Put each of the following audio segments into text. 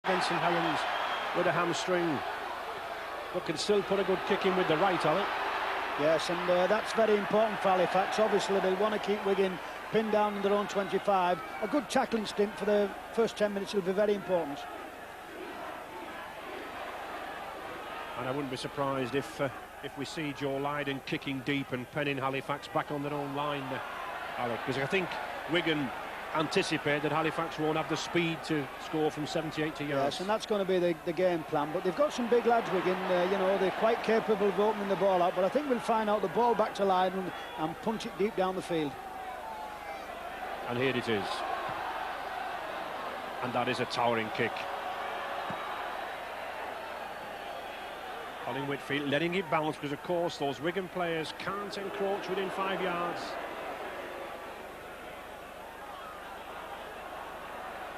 Vincent Helens with a hamstring, but can still put a good kick in with the right, Alec. Yes, and that's very important for Halifax. Obviously, they'll want to keep Wigan pinned down in their own 25. A good tackling stint for the first 10 minutes will be very important. And I wouldn't be surprised if we see Joe Lydon kicking deep and penning Halifax back on their own line, Alec, because I think Wigan anticipate that Halifax won't have the speed to score from 70, 80 yards. Yes, and that's going to be the game plan. But they've got some big lads, Wigan. You know, they're quite capable of opening the ball out. But I think we'll find out the ball back to Lydon and punch it deep down the field. And here it is. And that is a towering kick. Colin Whitfield letting it bounce because, of course, those Wigan players can't encroach within 5 yards.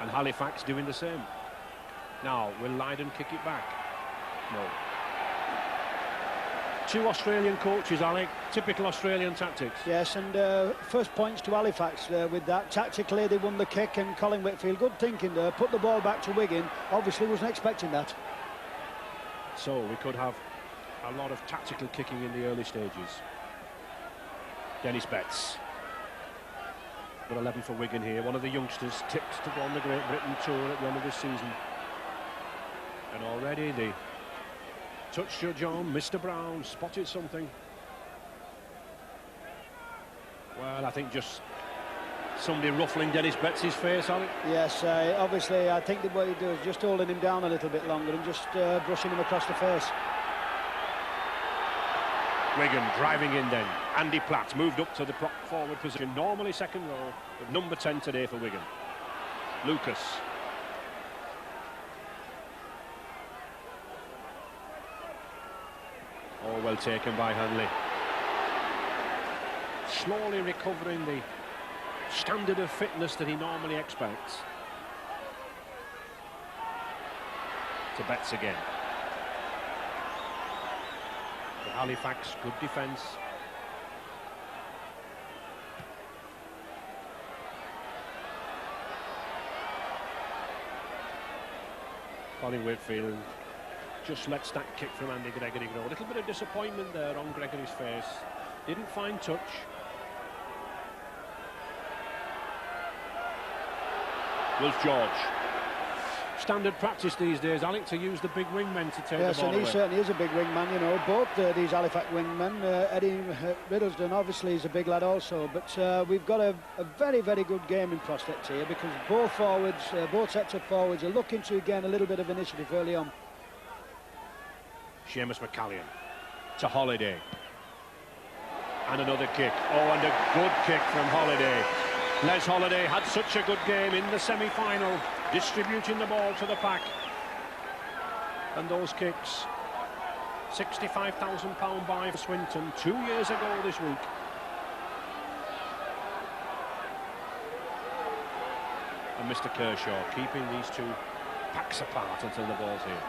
And Halifax doing the same. Now, will Lydon kick it back? No. Two Australian coaches, Alec. Typical Australian tactics. Yes, and first points to Halifax with that. Tactically, they won the kick, and Colin Whitfield, good thinking there. Put the ball back to Wigan. Obviously, wasn't expecting that. So, we could have a lot of tactical kicking in the early stages. Dennis Betts. But 11 for Wigan here. One of the youngsters tipped to go on the Great Britain tour at the end of this season. And already the touch judge on, Mr. Brown, spotted something. Well, I think just somebody ruffling Dennis Betts' face on it. Yes, obviously, I think that what he does is just holding him down a little bit longer and just brushing him across the face. Wigan driving in then. Andy Platt moved up to the forward position, normally second row, but number 10 today for Wigan. Lucas. Oh, well taken by Hanley. Slowly recovering the standard of fitness that he normally expects. To Betts again. Halifax, good defence. Colin Whitfield just lets that kick from Andy Gregory go. A little bit of disappointment there on Gregory's face. Didn't find touch. Wilf George. Standard practice these days, Alec, to use the big wingmen to take the ball away. Yes, and he certainly is a big wingman, you know, both these Halifax wingmen. Eddie Riddlesden obviously is a big lad also, but we've got a very, very good game in prospect here because both forwards, both sets of forwards are looking to gain a little bit of initiative early on. Seamus McCallion to Holiday. And another kick. Oh, and a good kick from Holiday. Les Holiday had such a good game in the semi-final, distributing the ball to the pack. And those kicks, £65,000 buy for Swinton 2 years ago this week. And Mr. Kershaw keeping these two packs apart until the ball's here.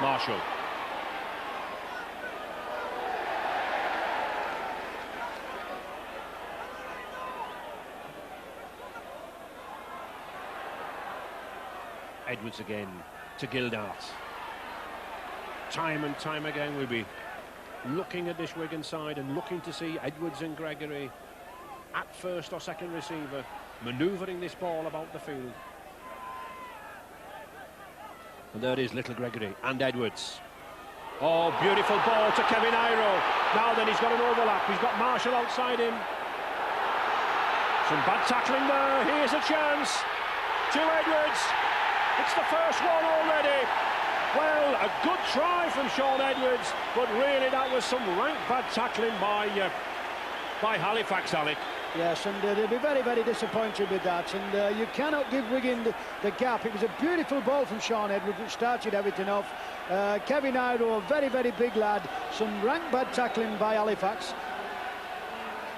Marshall. Edwards again to Gildart. Time and time again we'll be looking at this Wigan side and looking to see Edwards and Gregory at first or second receiver manoeuvring this ball about the field. And there is little Gregory and Edwards. Oh, beautiful ball to Kevin Iro. Now then he's got an overlap. He's got Marshall outside him. Some bad tackling there. Here's a chance to Edwards. It's the first one already. Well, a good try from Shaun Edwards, but really that was some rank bad tackling by Halifax, Alec. Yes, and they'll be very, very disappointed with that. And you cannot give Wigan the gap. It was a beautiful ball from Shaun Edwards, which started everything off. Kevin Iro, a very, very big lad. Some rank bad tackling by Halifax.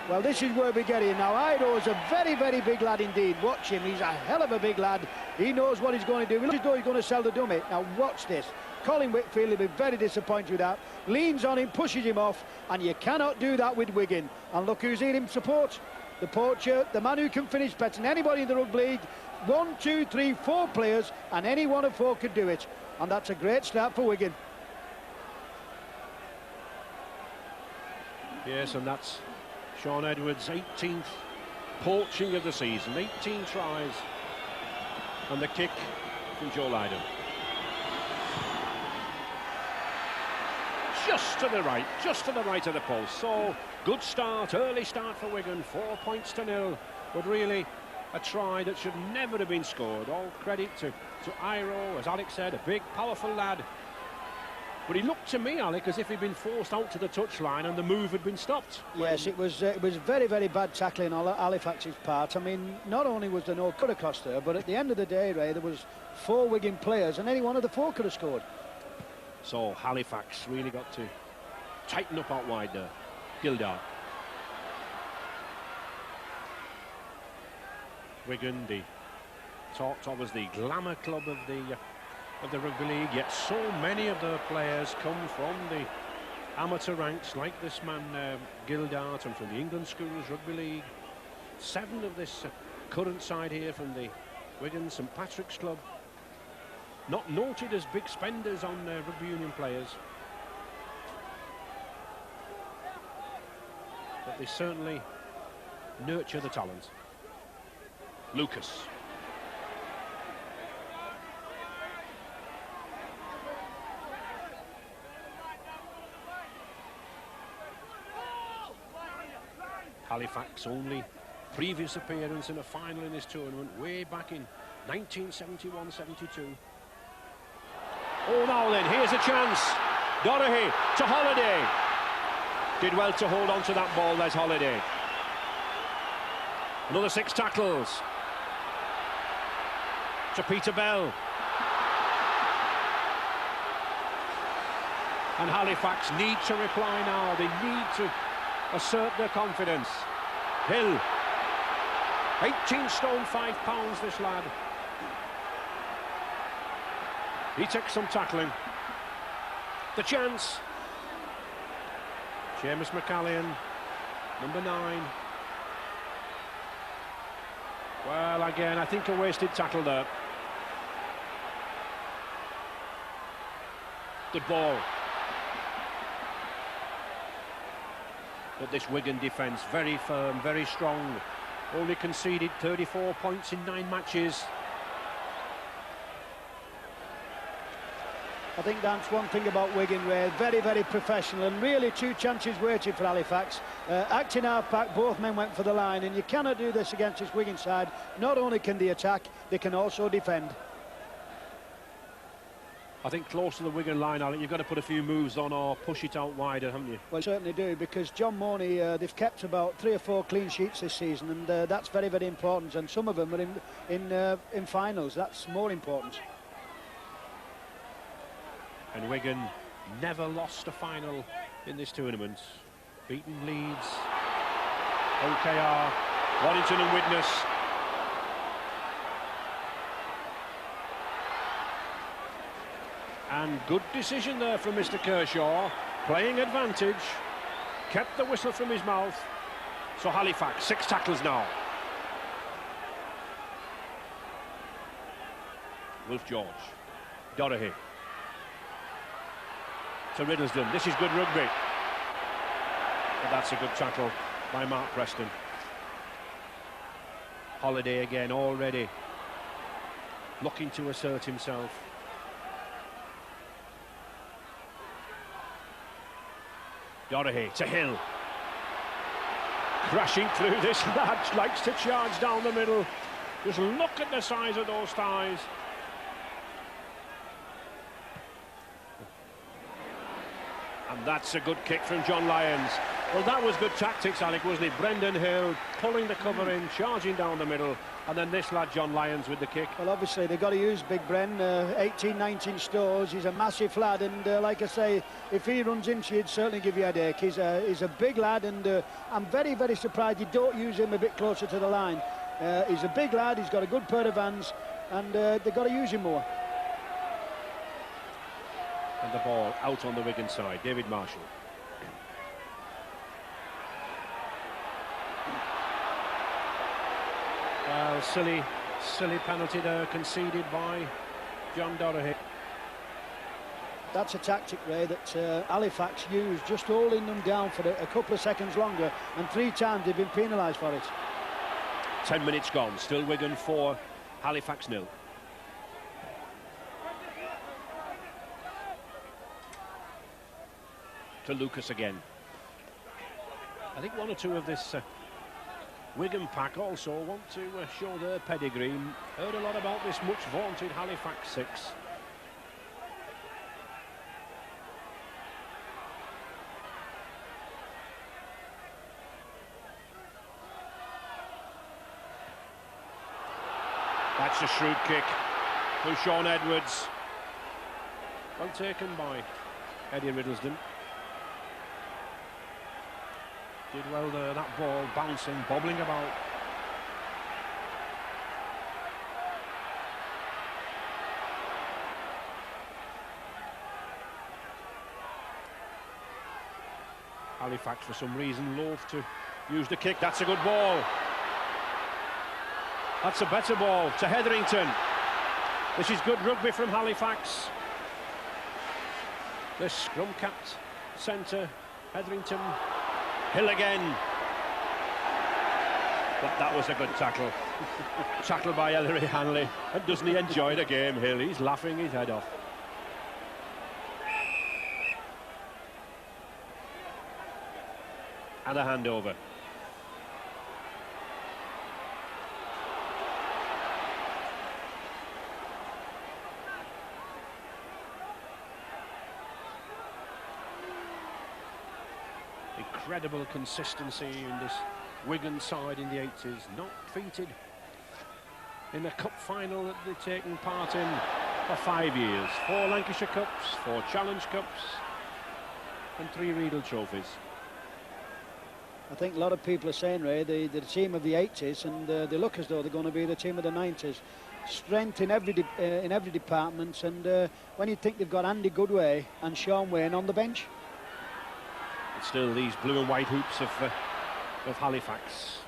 Well, this is where we get in now. Iro is a very, very big lad indeed. Watch him. He's a hell of a big lad. He knows what he's going to do. He looks as though he's going to sell the dummy. Now, watch this. Colin Whitfield will be very disappointed with that. Leans on him, pushes him off, and you cannot do that with Wigan. And look who's in him support. the poacher, the man who can finish better than anybody in the rugby league. 1, 2, 3, 4 players, and any one of 4 could do it. And that's a great start for Wigan. Yes, and that's Shaun Edwards' 18th poaching of the season. 18 tries. And the kick from Joe Lydon. Just to the right of the post. So, good start, early start for Wigan, 4 points to 0. But really, a try that should never have been scored. All credit to Iro, as Alec said, a big, powerful lad. But he looked to me, Alec, as if he'd been forced out to the touchline and the move had been stopped. Yes, it was very, very bad tackling on Halifax's part. I mean, not only was there no cut across there, but at the end of the day, Ray, there was 4 Wigan players, and any one of the 4 could have scored. So Halifax really got to tighten up out wide there. Gildart. Wigan, the talked of as the glamour club of the rugby league, yet so many of the players come from the amateur ranks, like this man Gildart, and from the England Schools Rugby League. 7 of this current side here from the Wigan St Patrick's Club. Not noted as big spenders on rugby union players, but they certainly nurture the talent. Lucas. Halifax only previous appearance in a final in this tournament way back in 1971-72. Oh, now then, here's a chance. Dorahy to Holiday. Did well to hold on to that ball, there's Holiday. Another 6 tackles. To Peter Bell. And Halifax need to reply now. They need to assert their confidence. Hill. 18 stone 5 pounds, this lad. He takes some tackling. The chance. Seamus McCallion, number 9. Well, again, I think a wasted tackle there. Good ball. But this Wigan defence, very firm, very strong. Only conceded 34 points in 9 matches. I think that's one thing about Wigan, Ray. Very, very professional, and really 2 chances waited for Halifax. Acting half-back, both men went for the line, and you cannot do this against this Wigan side. Not only can they attack, they can also defend. I think close to the Wigan line, Alec, you've got to put a few moves on or push it out wider, haven't you? Well, certainly do, because John Mooney, they've kept about 3 or 4 clean sheets this season, and that's very, very important, and some of them are in finals. That's more important. And Wigan never lost a final in this tournament. Beaten Leeds, OKR, Warrington and Widnes. And good decision there from Mr. Kershaw, playing advantage, kept the whistle from his mouth. So Halifax, 6 tackles now. Wolf George, Dorahy. To Riddlesden, this is good rugby. But that's a good tackle by Mark Preston. Holiday again, already looking to assert himself. Dorahy to Hill. Crashing through, this lad likes to charge down the middle. Just look at the size of those thighs. And that's a good kick from John Lyons. Well, that was good tactics, Alec, wasn't it? Brendan Hill pulling the cover in, charging down the middle, and then this lad, John Lyons, with the kick. Well, obviously, they've got to use Big Bren, 18, 19 stores. He's a massive lad, and like I say, if he runs into you, he'd certainly give you a headache. He's a big lad, and I'm very, very surprised you don't use him a bit closer to the line. He's a big lad, he's got a good pair of hands, and they've got to use him more. And the ball out on the Wigan side, David Marshall. Well, silly penalty there conceded by John Doherty. That's a tactic, Ray, that Halifax used, just holding them down for a couple of seconds longer, and 3 times they've been penalised for it. 10 minutes gone, still Wigan 4, Halifax 0. To Lucas again. I think 1 or 2 of this Wigan pack also want to show their pedigree. Heard a lot about this much vaunted Halifax 6. That's a shrewd kick to Shaun Edwards. Well taken by Eddie Riddlesden. Did well there, that ball bouncing, bobbling about. Halifax, for some reason, loath to use the kick. That's a good ball. That's a better ball to Hetherington. This is good rugby from Halifax. The scrum-capped centre, Hetherington. Hill again. But that was a good tackle. Tackle by Ellery Hanley. And doesn't he enjoy the game, Hill? He's laughing his head off. And a handover. Incredible consistency in this Wigan side in the 80s, not defeated in a cup final that they've taken part in for 5 years. 4 Lancashire Cups, 4 Challenge Cups and 3 Regal trophies. I think a lot of people are saying, Ray, the team of the 80s, and they look as though they're going to be the team of the 90s. Strength in every department, and when you think they've got Andy Goodway and Sean Wayne on the bench. Still these blue and white hoops of Halifax.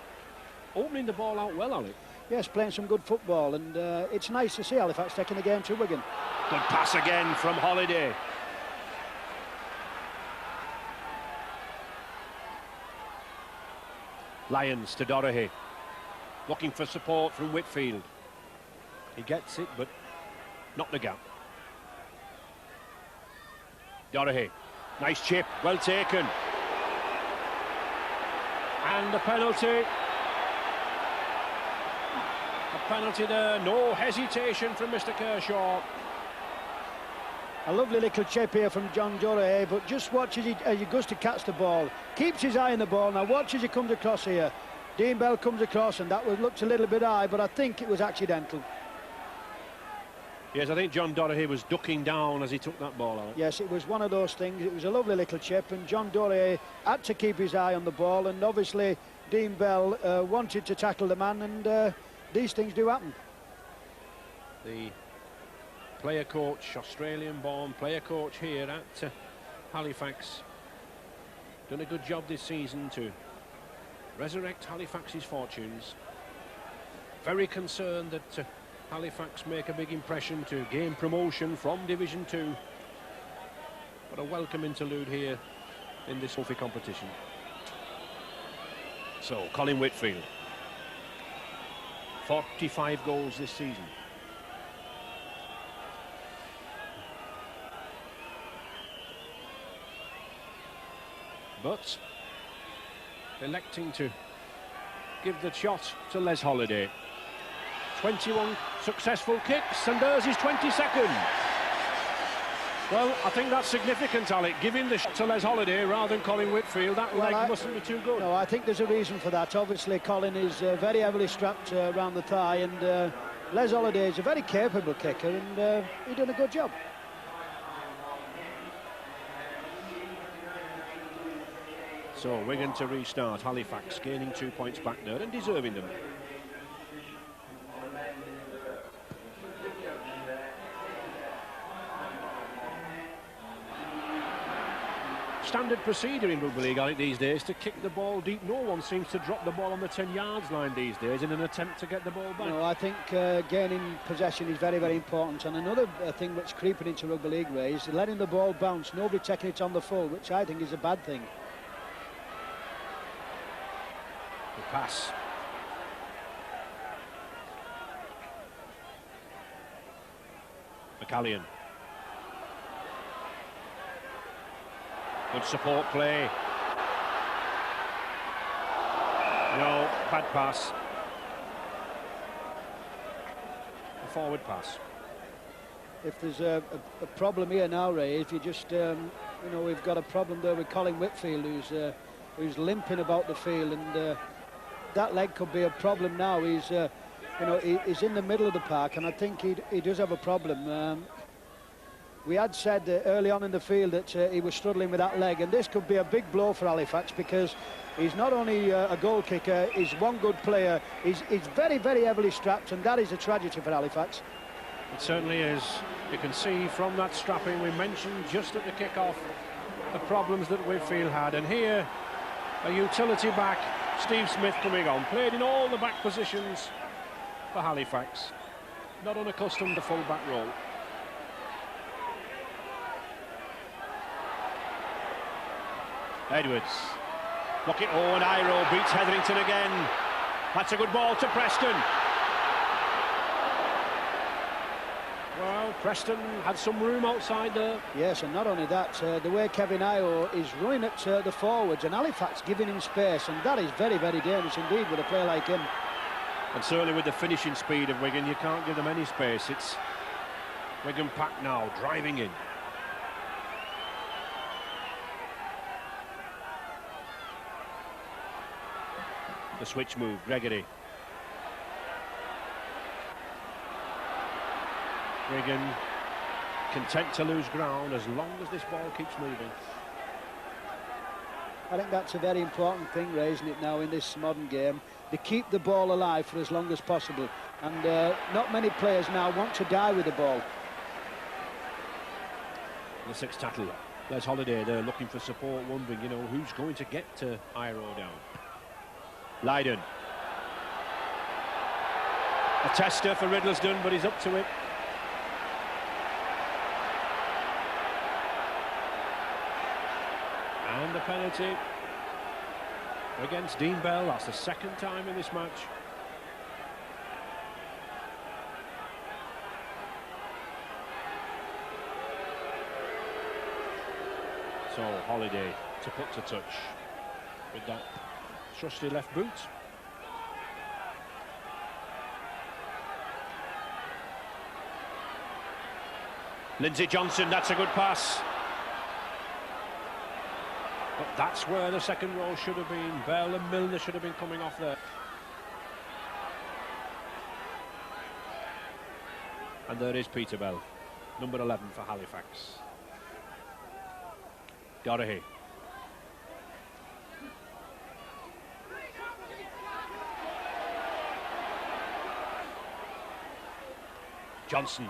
Opening the ball out well, Alec. Yes, playing some good football, and it's nice to see Halifax taking the game to Wigan. Good pass again from Holiday. Lyons to Doherty. Looking for support from Whitfield. He gets it, but not the gap. Doherty. Nice chip, well taken. And a penalty. A penalty there, no hesitation from Mr. Kershaw. A lovely little chip here from John Doherty, but just watch as he goes to catch the ball. Keeps his eye on the ball. Now watch as he comes across here. Dean Bell comes across, and that looked a little bit high, but I think it was accidental. Yes, I think John Doherty was ducking down as he took that ball out. Yes, it was one of those things. It was a lovely little chip, and John Doherty had to keep his eye on the ball, and obviously Dean Bell wanted to tackle the man, and these things do happen. The player coach, Australian-born player coach here at Halifax, done a good job this season to resurrect Halifax's fortunes. Very concerned that Halifax make a big impression to gain promotion from Division 2. But a welcome interlude here in this trophy competition. So, Colin Whitfield. 45 goals this season. But electing to give the shot to Les Holiday. 21 successful kicks, and there's his 22nd. Well, I think that's significant, Alec. Giving the shot to Les Holiday rather than Colin Whitfield. That leg mustn't be too good. No, I think there's a reason for that. Obviously, Colin is very heavily strapped around the thigh, and Les Holiday is a very capable kicker, and he done a good job. So, Wigan to restart. Halifax gaining 2 points back there and deserving them. standard procedure in rugby league, I think, these days, to kick the ball deep. No one seems to drop the ball on the 10-yard line these days in an attempt to get the ball back. No, I think gaining possession is very, very important. And another thing that's creeping into rugby league, Ray, is letting the ball bounce, nobody taking it on the full, which I think is a bad thing. The pass. McCallion. Good support play. No, bad pass. A forward pass. If there's a problem here now, Ray, if you just, you know, we've got a problem there with Colin Whitfield, who's limping about the field, and that leg could be a problem now. He's, you know, he's in the middle of the park, and I think he does have a problem. We had said early on in the field that he was struggling with that leg, and this could be a big blow for Halifax, because he's not only a goal kicker, he's one good player, he's very, very heavily strapped, and that is a tragedy for Halifax. It certainly is. You can see from that strapping we mentioned just at the kick-off the problems that Whitfield had, and here a utility back, Steve Smith, coming on, played in all the back positions for Halifax, not unaccustomed to full-back role. Edwards. Look at and Iro beats Hetherington again. That's a good ball to Preston. Well, Preston had some room outside there. Yes, and not only that, the way Kevin Io is running at the forwards, and Halifax giving him space, and that is very, very dangerous indeed with a player like him. And certainly with the finishing speed of Wigan, you can't give them any space. It's Wigan pack now, driving in. The switch move, Gregory. Wigan content to lose ground as long as this ball keeps moving. I think that's a very important thing, Ray, isn't it, now in this modern game? They keep the ball alive for as long as possible, and not many players now want to die with the ball. The sixth tackle. There's Holiday there looking for support, wondering, you know, who's going to get to Iro down. Lydon. A tester for Riddlesden, but he's up to it. And the penalty against Dean Bell. That's the second time in this match. So Holiday to put to touch with that trusty left boot. Lindsay Johnson, that's a good pass. But that's where the second row should have been. Bell and Milner should have been coming off there. And there is Peter Bell, number 11 for Halifax. Dorahy. Johnson.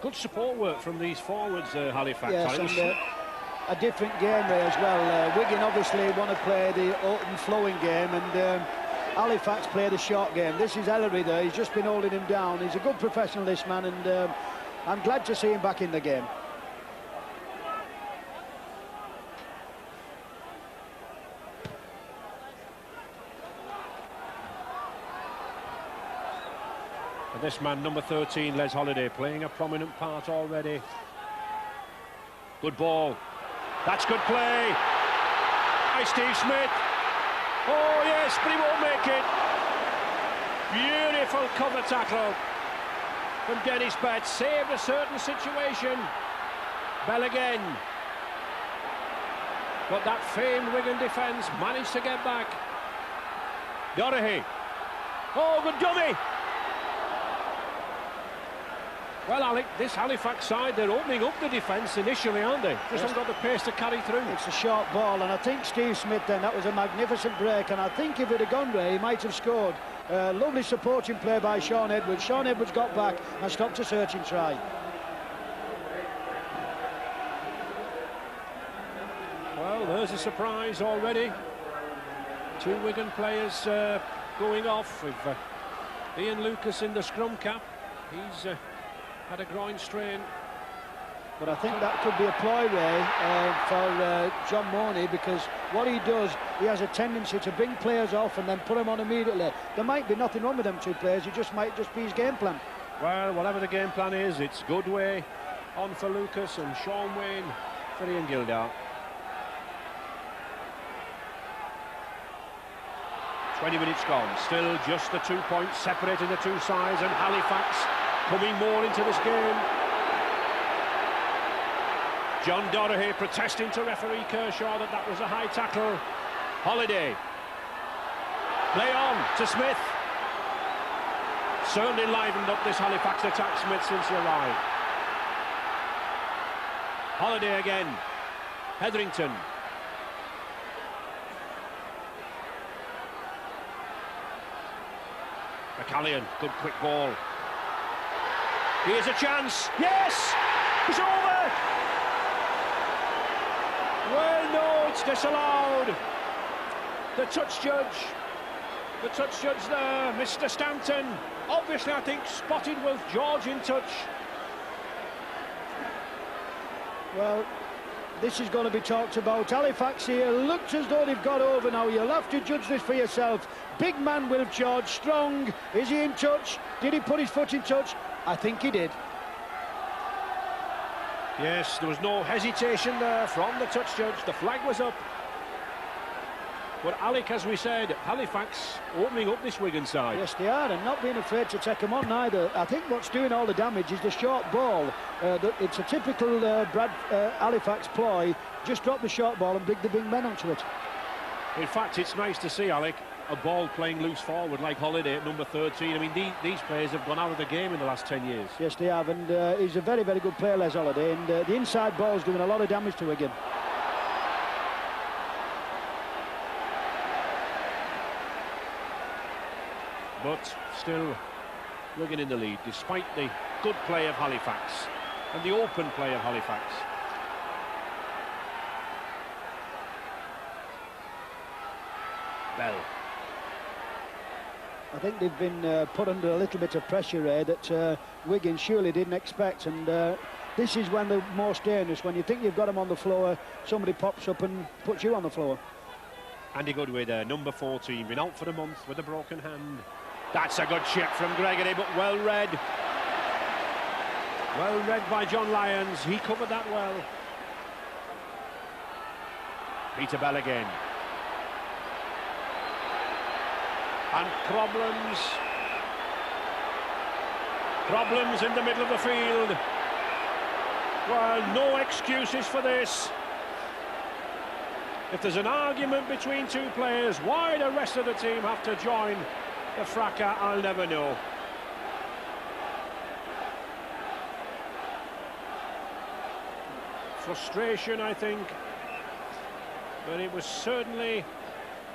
Good support work from these forwards, Halifax. Yes, and a different game, Ray, as well. Wigan obviously want to play the open flowing game, and Halifax play the short game. This is Ellery there, he's just been holding him down. He's a good professional, this man, and I'm glad to see him back in the game. And this man, number 13, Les Holiday, playing a prominent part already. Good ball. That's good play. By Steve Smith. Oh, yes, but he won't make it. Beautiful cover tackle from Dennis Betts. Saved a certain situation. Bell again. But that famed Wigan defence managed to get back. Dorahy. Oh, good dummy. Well, Alec, this Halifax side, they're opening up the defence initially, aren't they? Just haven't got the pace to carry through. It's a short ball, and I think Steve Smith then, that was a magnificent break, and I think if it had gone Ray, he might have scored. Lovely supporting play by Sean Edwards. Sean Edwards got back and stopped a searching try. there's a surprise already. 2 Wigan players going off with Ian Lucas in the scrum cap. He's had a groin strain. But I think that could be a ploy, Ray, for John Mooney, because what he does, he has a tendency to bring players off and then put them on immediately. There might be nothing wrong with them 2 players, it might just be his game plan. Well, whatever the game plan is, it's Goodway on for Lucas and Sean Wayne for Ian Gildart. 20 minutes gone, still just the 2 points separating the 2 sides, and Halifax coming more into this game. John Doherty protesting to referee Kershaw that was a high tackle. Holiday. Play on to Smith. Certainly livened up this Halifax attack, Smith, since he arrived. Holiday again. Hetherington. McCallion, good quick ball. Here's a chance. Yes! It's over! Well, no, it's disallowed. The touch judge there, Mr. Stanton, obviously I think spotted Wilf George in touch. Well, this is going to be talked about. Halifax here looks as though they've got over now. You'll have to judge this for yourself. Big man Wilf George, strong. Is he in touch? Did he put his foot in touch? I think he did. Yes, there was no hesitation there from the touch judge. The flag was up. But Alec, as we said, Halifax opening up this Wigan side. Yes, they are, and not being afraid to take them on either. I think what's doing all the damage is the short ball. It's a typical Halifax ploy. Just drop the short ball and bring the big men onto it. In fact, it's nice to see, Alec, a ball playing loose forward like Holiday at number 13. I mean, these players have gone out of the game in the last 10 years. Yes, they have, and he's a very, very good player, Les Holiday, and the inside ball's doing a lot of damage to Wigan. But still, Wigan in the lead, despite the good play of Halifax and the open play of Halifax. Bell. I think they've been put under a little bit of pressure here that Wigan surely didn't expect, and this is when they're most dangerous. When you think you've got them on the floor, somebody pops up and puts you on the floor. Andy Goodway there, number 14, been out for a month with a broken hand. That's a good check from Gregory, but well read. Well read by John Lyons. He covered that well. Peter Bell again. And problems in the middle of the field. Well, no excuses for this. If there's an argument between 2 players, why the rest of the team have to join the fracas, I'll never know. Frustration, I think, but it was certainly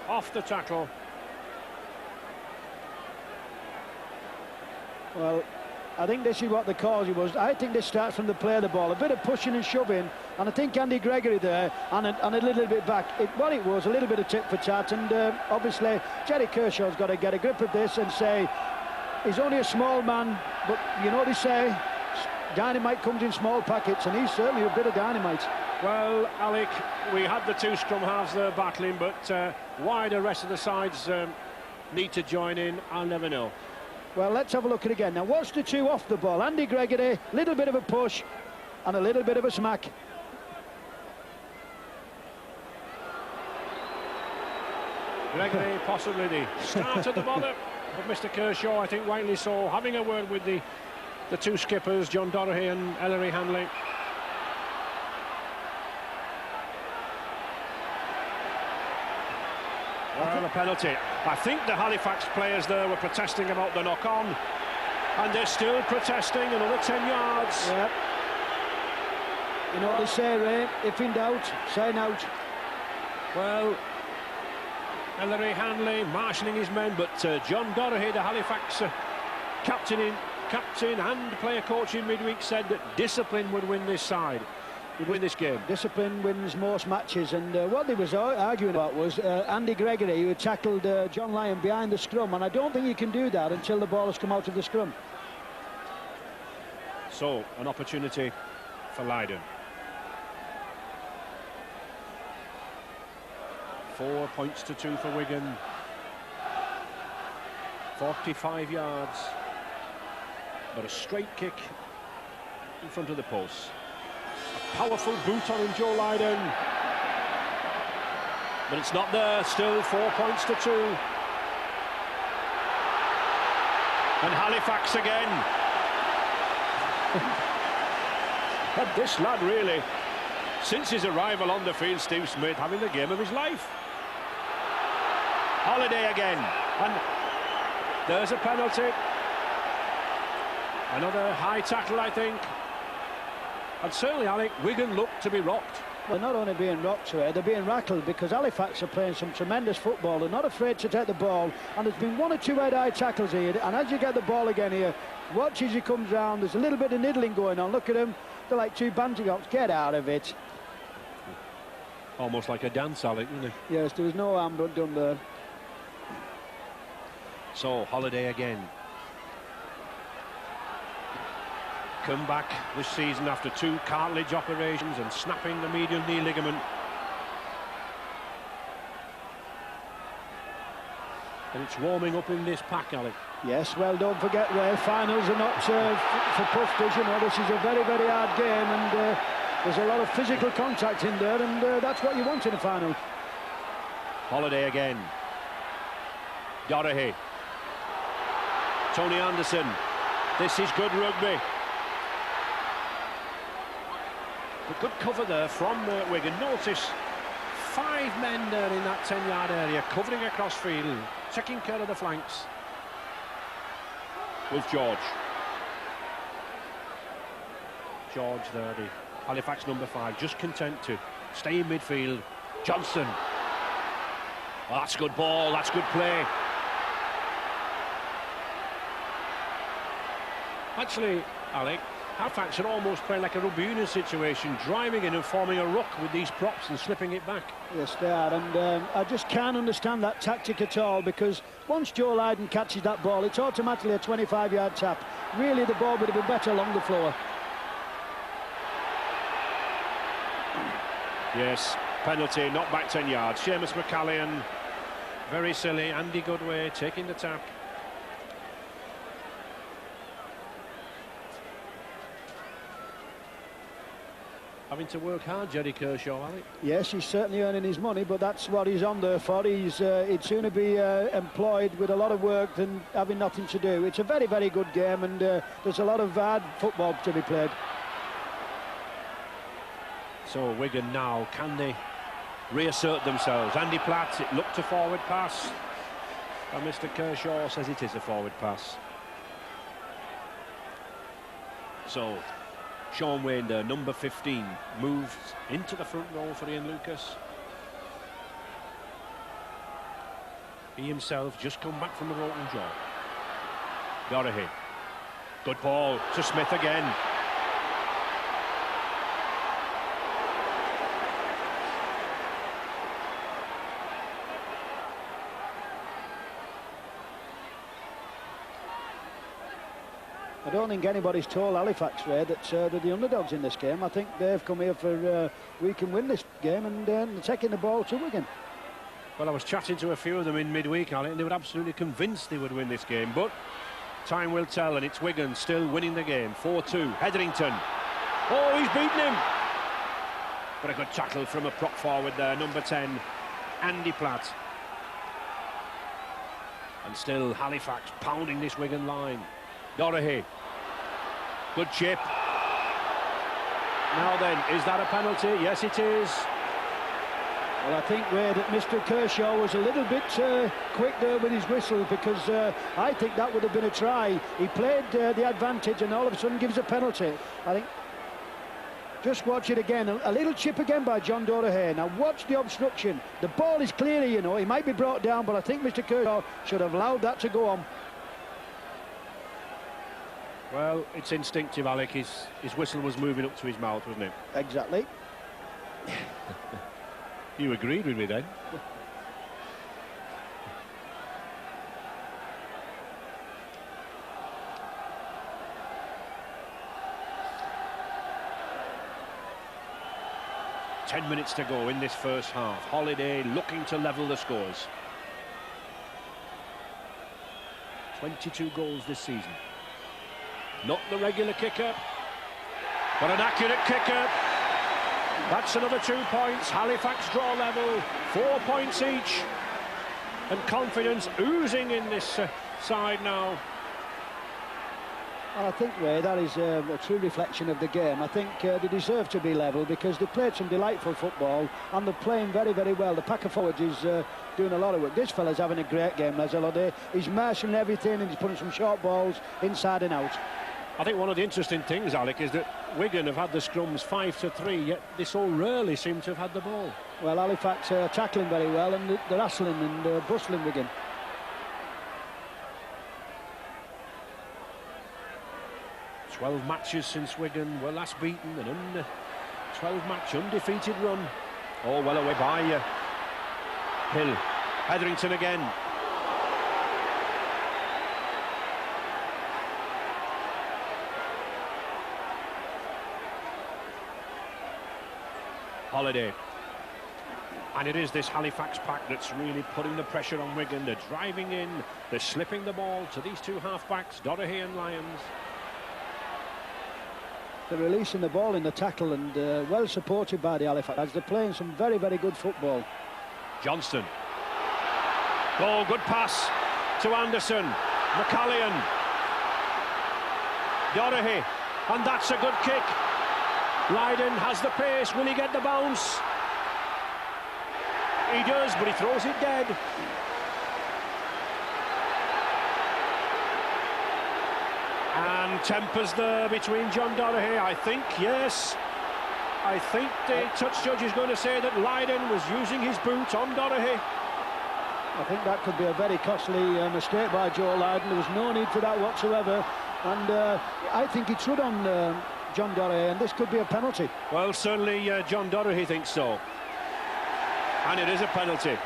off the tackle. Well, I think this is what the cause was. I think this starts from the play of the ball, a bit of pushing and shoving, and I think Andy Gregory there, and a little bit back. What it was, a little bit of tit for tat, and obviously Jerry Kershaw's got to get a grip of this and say, he's only a small man, but you know what they say, dynamite comes in small packets, and he's certainly a bit of dynamite. Well, Alec, we had the 2 scrum halves there battling, but why the rest of the sides need to join in, I'll never know. Well, let's have a look at it again. Now, watch the 2 off the ball. Andy Gregory, little bit of a push and a little bit of a smack. Gregory possibly the start at the bottom of Mr. Kershaw, I think rightly so, having a word with the 2 skippers, John Doherty and Ellery Hanley. Well, a penalty. I think the Halifax players there were protesting about the knock-on, and they're still protesting another 10 yards. Yep. You know what they say, Ray? If in doubt, sign out. Well, Ellery Hanley marshalling his men, but John Doherty, the Halifax captain and player coach in midweek, said that discipline would win this side. win this game. Discipline wins most matches, and what they was arguing about was Andy Gregory, who had tackled John Lyon behind the scrum, and I don't think you can do that until the ball has come out of the scrum. So, an opportunity for Leiden. 4 points to 2 for Wigan. 45 yards. But a straight kick in front of the post. A powerful boot on him, Joe Leiden. But it's not there. Still 4 points to 2. And Halifax again. And this lad really, since his arrival on the field, Steve Smith, having the game of his life. Holiday again, and there's a penalty. Another high tackle, I think. And certainly, Alec, Wigan looked to be rocked. Well, not only being rocked, they're being rattled, because Halifax are playing some tremendous football. They're not afraid to take the ball, and there's been 1 or 2 head-high tackles here, and as you get the ball again here, watch as he comes round, there's a little bit of niddling going on. Look at him, they're like 2 bantamweights. Get out of it. Almost like a dance, Alec, isn't it? Yes, there was no harm done there. So, Holiday again. Come back this season after 2 cartilage operations and snapping the medial knee ligament. And it's warming up in this pack, Alec. Yes, well, don't forget, Ray, finals are not for pufters. You know, this is a very, very hard game, and there's a lot of physical contact in there, and that's what you want in a final. Holiday again. Dorahy. Tony Anderson. This is good rugby. A good cover there from Wigan. Notice 5 men there in that 10-yard area, covering across field, taking care of the flanks. With George. George there, the Halifax number 5, just content to stay in midfield. Johnson. Well, that's good ball, that's good play. Actually, Alec, Halifax are almost playing like a rugby union situation, driving in and forming a ruck with these props and slipping it back. Yes, they are, and I just can't understand that tactic at all, because once Joe Leiden catches that ball, it's automatically a 25-yard tap. Really, the ball would have been better along the floor. Yes, penalty, not back 10 yards. Seamus McCallion, very silly. Andy Goodway taking the tap. Having to work hard, Jerry Kershaw, Alec. Yes, he's certainly earning his money, but that's what he's on there for. He'd sooner be employed with a lot of work than having nothing to do. It's a very, very good game, and there's a lot of hard football to be played. So Wigan now, can they reassert themselves? Andy Platt, it looked a forward pass, and Mr. Kershaw says it is a forward pass. So Sean Wayne, the number 15, moves into the front row for Ian Lucas. He himself just come back from the broken jaw. Dorahy. Good ball to Smith again. I don't think anybody's told Halifax, Ray, that they're the underdogs in this game. I think they've come here for we can win this game, and taking the ball to Wigan. Well, I was chatting to a few of them in midweek, Alec, and they were absolutely convinced they would win this game, but time will tell, and it's Wigan still winning the game. 4-2. Hetherington. Oh, he's beaten him. But a good tackle from a prop forward there, number 10, Andy Platt. And still Halifax pounding this Wigan line. Dorahy. Good chip. Now then, is that a penalty? Yes, it is. Well, I think, Ray, that Mr. Kershaw was a little bit quick there with his whistle, because I think that would have been a try. He played the advantage and all of a sudden gives a penalty. I think, just watch it again. A little chip again by John Dorahy. Now watch the obstruction. The ball is clear, you know. He might be brought down, but I think Mr. Kershaw should have allowed that to go on. Well, it's instinctive, Alec. His whistle was moving up to his mouth, wasn't it? Exactly. You agreed with me then. Ten minutes to go in this first half. Holiday looking to level the scores. 22 goals this season. Not the regular kicker, but an accurate kicker. That's another 2 points. Halifax draw level, 4 points each. And confidence oozing in this side now. Well, I think, Ray, that is a true reflection of the game. I think they deserve to be level because they played some delightful football and they're playing very, very well. The pack of forwards is doing a lot of work. This fella's having a great game, Les Holiday. He's marshalling everything and he's putting some short balls inside and out. I think one of the interesting things, Alec, is that Wigan have had the scrums 5-3, yet they so rarely seem to have had the ball. Well, Halifax are tackling very well and they're hassling and bustling Wigan. "12 matches since Wigan were last beaten, and 12-match undefeated run." Oh, well away by Hill. Hetherington again. Holiday. And it is this Halifax pack that's really putting the pressure on Wigan. They're driving in, they're slipping the ball to these two half-backs, Doherty and Lyons. They're releasing the ball in the tackle and well supported by the Halifax. They're playing some very, very good football. Johnston. Oh, good pass to Anderson. McCallion. Doherty. And that's a good kick. Lydon has the pace. Will he get the bounce? He does, but he throws it dead. And tempers there between John Doherty, I think, yes. I think the touch judge is going to say that Lydon was using his boot on Doherty. I think that could be a very costly mistake by Joe Lydon. There was no need for that whatsoever. And I think he trod on John Doherty, and this could be a penalty. Well, certainly John Doherty thinks so. And it is a penalty.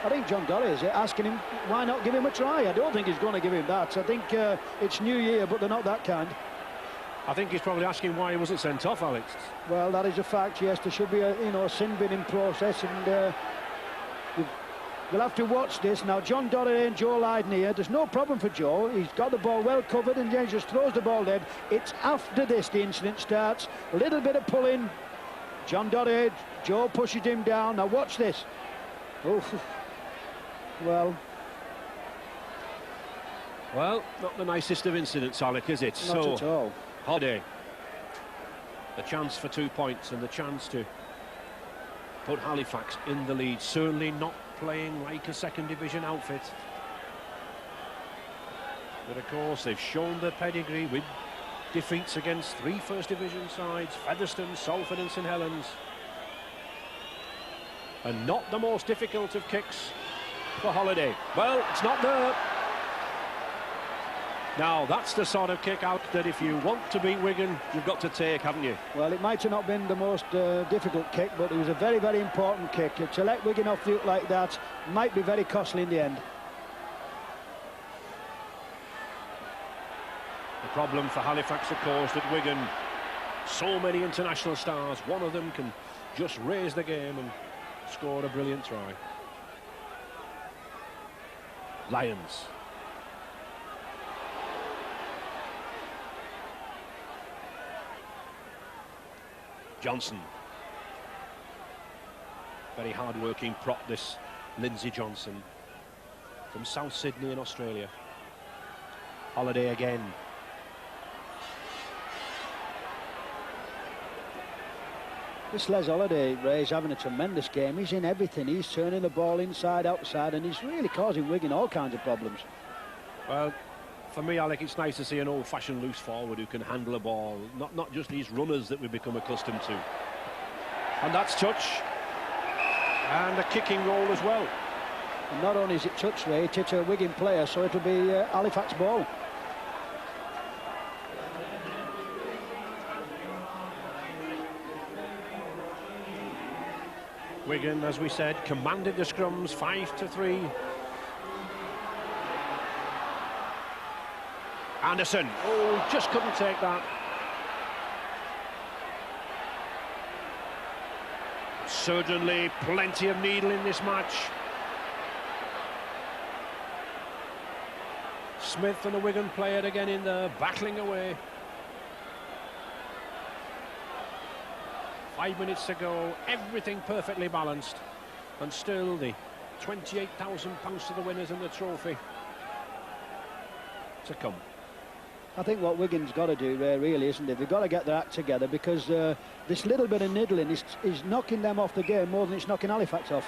I think John Doherty is asking him, why not give him a try? I don't think he's going to give him that. I think it's New Year, but they're not that kind. I think he's probably asking why he wasn't sent off, Alex. Well, that is a fact, yes. There should be a sin binning process, and we'll have to watch this. Now, John Doherty and Joe Lydon here. There's no problem for Joe. He's got the ball well covered, and James just throws the ball dead. It's after this the incident starts. A little bit of pulling. John Doherty, Joe pushes him down. Now, watch this. Oof. Well, not the nicest of incidents, Alec, is it? Not at all. Holiday. The chance for 2 points and the chance to put Halifax in the lead. Certainly not playing like a second division outfit. But of course, they've shown their pedigree with defeats against 3 first division sides, Featherstone, Salford and St Helens. And not the most difficult of kicks for Holiday. Well, it's not there. Now, that's the sort of kick out that if you want to beat Wigan, you've got to take, haven't you? Well, it might have not been the most difficult kick, but it was a very, very important kick. To let Wigan off the hook like that might be very costly in the end. The problem for Halifax, of course, that Wigan, so many international stars, one of them can just raise the game and score a brilliant try. Lyons. Johnson. Very hard-working prop, this Lindsay Johnson from South Sydney in Australia. Holiday again. This Les Holiday, Ray, is having a tremendous game. He's in everything. He's turning the ball inside, outside, and he's really causing Wigan all kinds of problems. Well, for me, Alec, it's nice to see an old-fashioned loose forward who can handle a ball, not just these runners that we've become accustomed to. And that's touch. And a kicking goal as well. And not only is it touch, Ray, it's a Wigan player, so it'll be Halifax ball. Wigan, as we said, commanded the scrums 5-3. Anderson, oh, just couldn't take that. Certainly plenty of needle in this match. Smith and the Wigan player again in there, battling away. 5 minutes to go, everything perfectly balanced, and still the £28,000 to the winners and the trophy to come. I think what Wigan's got to do really, isn't it? They've got to get their act together, because this little bit of niddling is knocking them off the game more than it's knocking Halifax off.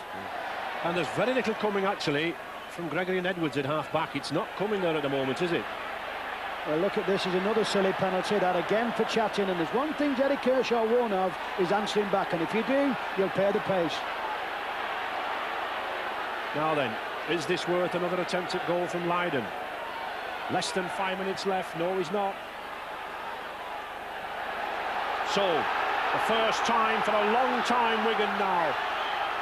And there's very little coming actually from Gregory and Edwards at half-back. It's not coming there at the moment, is it? Well, look at this, is another silly penalty, that again for chatting, and there's one thing Jerry Kershaw won't have, is answering back, and if you do, you'll pay the pace. Now then, is this worth another attempt at goal from Lydon? Less than 5 minutes left. No, he's not. So, the first time for a long time, Wigan now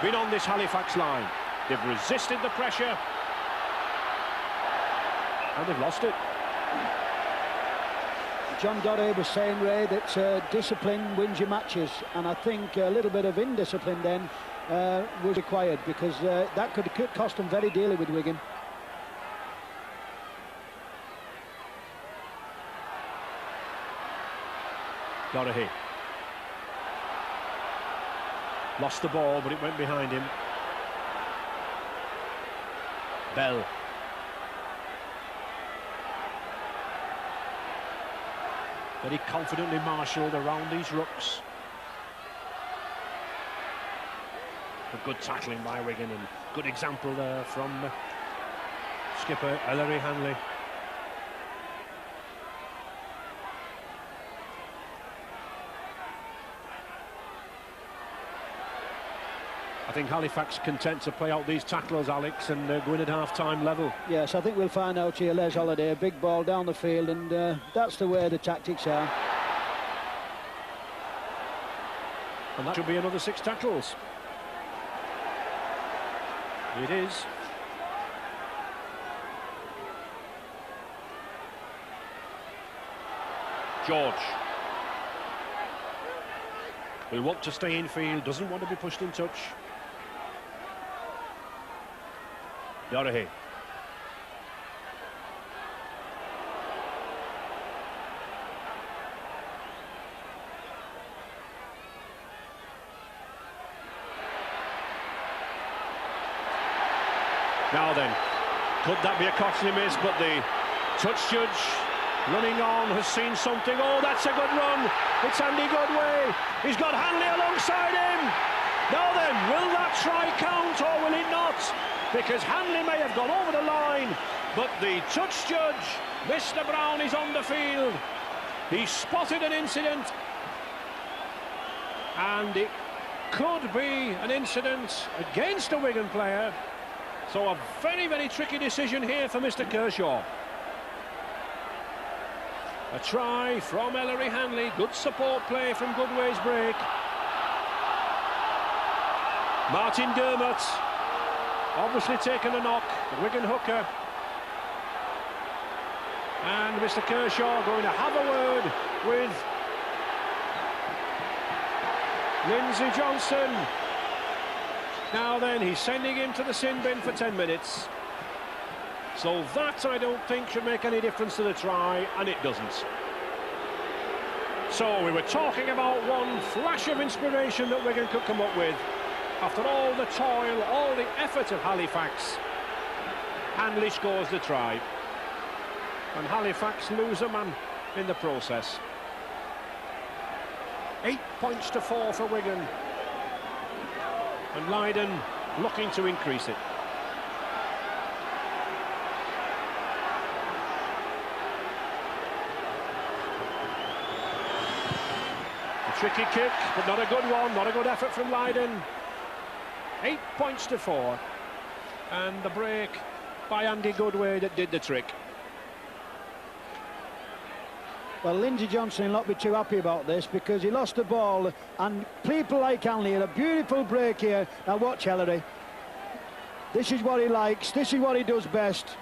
been on this Halifax line. They've resisted the pressure, and they've lost it. John Dory was saying, Ray, that discipline wins your matches, and I think a little bit of indiscipline then was required, because that could cost them very dearly with Wigan. Doherty lost the ball, but it went behind him. Bell. Very confidently marshalled around these rucks. A good tackling by Wigan, and good example there from skipper Ellery Hanley. I think Halifax content to play out these tacklers, Alex, and go in at half-time level. Yes, I think we'll find out here, Les Holiday, a big ball down the field, and that's the way the tactics are. And that should be another 6 tackles. It is. George will want to stay in field, doesn't want to be pushed in touch. Doherty. Now then, could that be a costly miss? But the touch judge running on has seen something. Oh, that's a good run. It's Andy Goodway. He's got Hanley alongside him. Now then, will that try count or will it not? Because Hanley may have gone over the line, but the touch judge, Mr. Brown, is on the field. He spotted an incident, and it could be an incident against a Wigan player. So a very, very tricky decision here for Mr. Kershaw. A try from Ellery Hanley. Good support play from Goodway's break. Martin Dermott obviously taken a knock, the Wigan hooker. And Mr. Kershaw going to have a word with Lindsay Johnson. Now then, he's sending him to the sin bin for 10 minutes. So that, I don't think, should make any difference to the try, and it doesn't. So we were talking about one flash of inspiration that Wigan could come up with. After all the toil, all the effort of Halifax, Hanley scores the try. And Halifax lose a man in the process. 8 points to 4 for Wigan. And Lydon looking to increase it. A tricky kick, but not a good one, not a good effort from Lydon. 8 points to 4. And the break by Andy Goodway that did the trick. Well, Lindsay Johnson will not be too happy about this because he lost the ball, and people like Hanley, a beautiful break here. Now watch Ellery. This is what he likes. This is what he does best.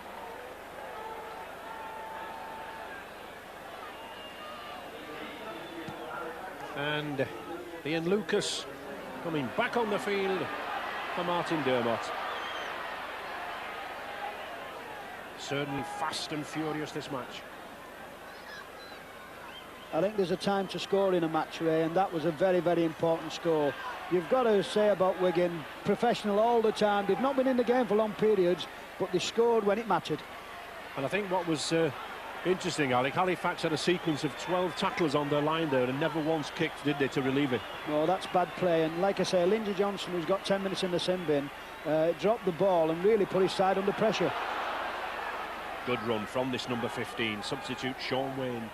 And Ian Lucas coming back on the field for Martin Dermott. Certainly fast and furious, this match. I think there's a time to score in a match, Ray, and that was a very, very important score. You've got to say about Wigan, professional all the time. They've not been in the game for long periods, but they scored when it mattered. And I think what was interesting, Alec, Halifax had a sequence of 12 tacklers on their line there and never once kicked, did they, to relieve it? No, that's bad play. And like I say, Lindsay Johnson, who's got 10 minutes in the sin bin, dropped the ball and really put his side under pressure. Good run from this number 15, substitute Sean Wayne.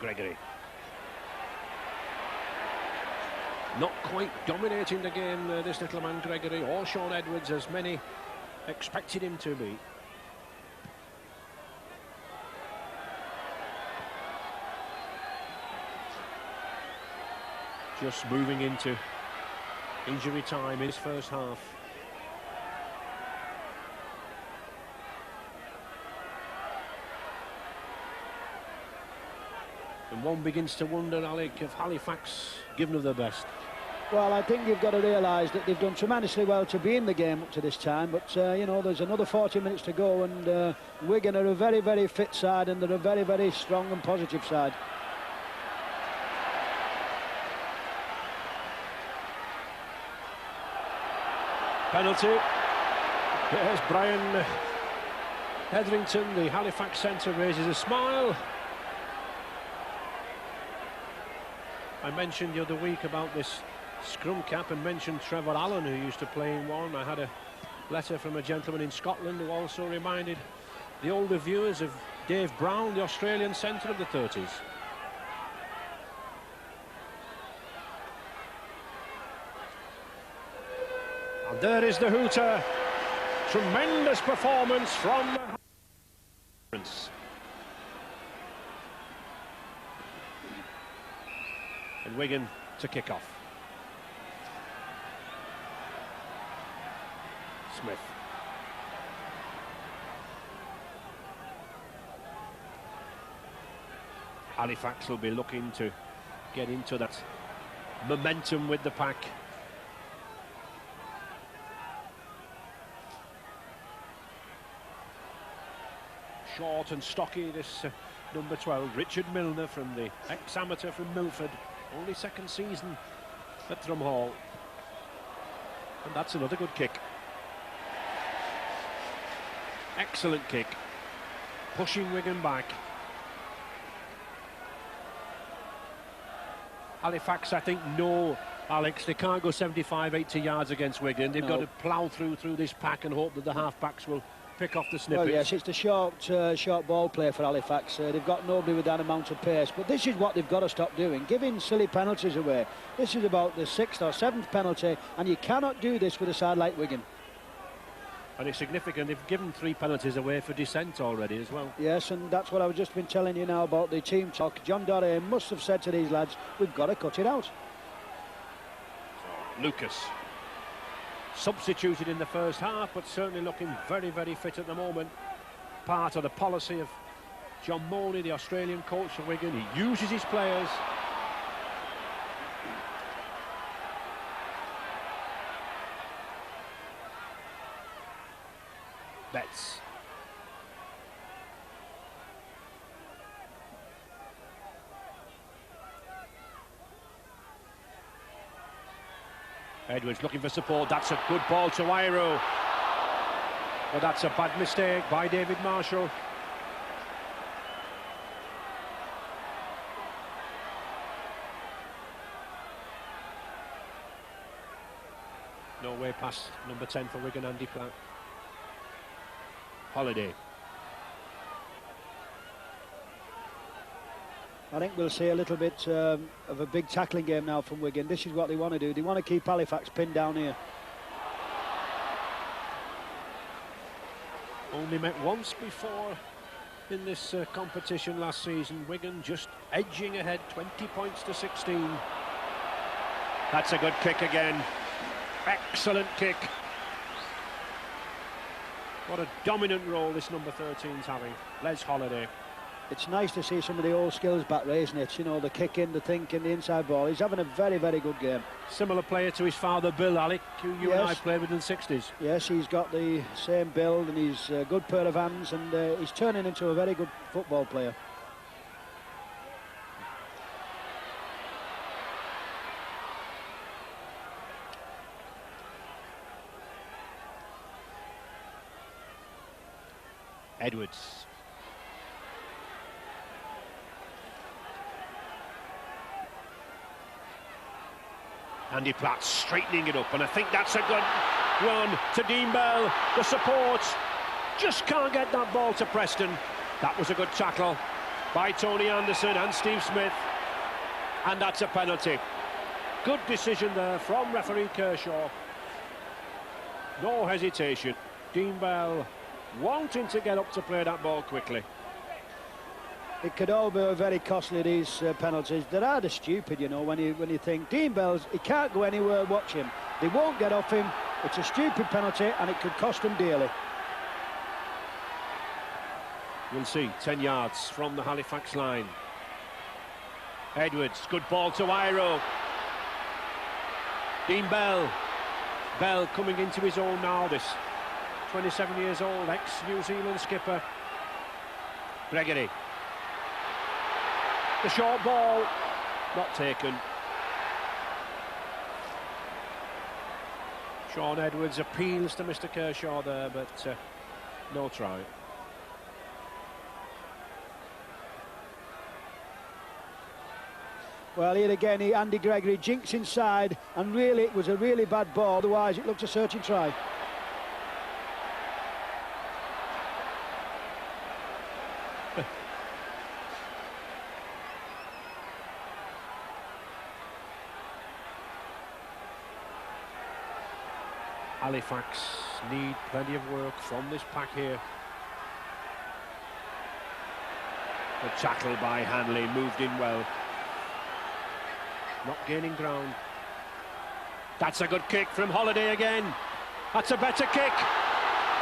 Gregory. Not quite dominating the game, this little man Gregory, or Sean Edwards, as many expected him to be. Just moving into injury time in his first half. And one begins to wonder, Alec, if Halifax given them their best. Well, I think you've got to realise that they've done tremendously well to be in the game up to this time, but you know, there's another 40 minutes to go, and Wigan are a very, very fit side, and they're a very, very strong and positive side. Penalty. There's Brian Hetherington, the Halifax centre, raises a smile. I mentioned the other week about this scrum cap and mentioned Trevor Allen, who used to play in one. I had a letter from a gentleman in Scotland who also reminded the older viewers of Dave Brown, the Australian centre of the 30s. And there is the hooter. Tremendous performance from and Wigan to kick off. Smith. Halifax will be looking to get into that momentum with the pack. Short and stocky, this number 12, Richard Milner, from the ex-amateur from Milford. Only second season at Drumhall. And that's another good kick. Excellent kick. Pushing Wigan back. Halifax, I think, no, Alex, they can't go 75, 80 yards against Wigan. They've got to plough through this pack and hope that the half-backs will pick off the snippets. Well, yes, it's the short ball play for Halifax. They've got nobody with that amount of pace, but this is what they've got to stop doing, giving silly penalties away. This is about the 6th or 7th penalty, and you cannot do this with a side like Wigan. And it's significant, they've given 3 penalties away for dissent already as well. Yes, and that's what I've just been telling you now about the team talk. John Doré must have said to these lads, we've got to cut it out. So, Lucas. Substituted in the first half, but certainly looking very, very fit at the moment. Part of the policy of John Mooney, the Australian coach for Wigan. He uses his players. Betts. Edwards looking for support. That's a good ball to Iro. But that's a bad mistake by David Marshall. No way past number 10 for Wigan, Andy Platt. Holiday. I think we'll see a little bit of a big tackling game now from Wigan. This is what they want to do. They want to keep Halifax pinned down here. Only met once before in this competition last season. Wigan just edging ahead, 20 points to 16. That's a good kick again. Excellent kick. What a dominant role this number 13's having. Les Holiday. It's nice to see some of the old skills back, isn't it? You know, the kicking, the thinking, the inside ball. He's having a very, very good game. Similar player to his father, Bill, Alec, who you and I played with in the 60s. Yes, he's got the same build and he's a good pair of hands, and he's turning into a very good football player. Edwards. Andy Platt straightening it up, and I think that's a good run to Dean Bell. The support just can't get that ball to Preston. That was a good tackle by Tony Anderson and Steve Smith, and that's a penalty. Good decision there from referee Kershaw. No hesitation. Dean Bell wanting to get up to play that ball quickly. It could all be very costly, these penalties. They're rather stupid, you know, when you think Dean Bell's, he can't go anywhere, watch him. They won't get off him. It's a stupid penalty and it could cost him dearly. We'll see, 10 yards from the Halifax line. Edwards, good ball to Iro. Dean Bell. Bell coming into his own now, this 27 years old, ex-New Zealand skipper. Gregory. The short ball, not taken. Sean Edwards appeals to Mr. Kershaw there, but no try. Well, here again, Andy Gregory jinks inside, and really, it was a really bad ball. Otherwise, it looked a searching try. Halifax need plenty of work from this pack here. The tackle by Hanley, moved in well. Not gaining ground. That's a good kick from Holiday again. That's a better kick.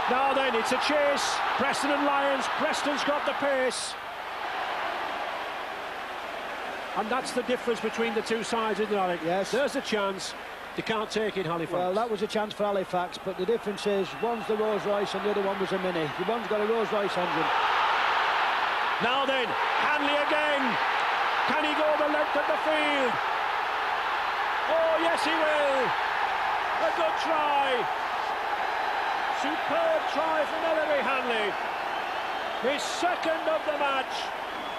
Now then, it's a chase. Preston and Lions. Preston's got the pace. And that's the difference between the two sides, isn't it, Alec? Yes. There's a chance. They can't take it, Halifax. Well, that was a chance for Halifax, but the difference is one's the Rolls Royce and the other one was a Mini. The one's got a Rolls Royce engine. Now then, Hanley again. Can he go the length of the field? Oh, yes, he will. A good try. Superb try from Ellery Hanley. His second of the match.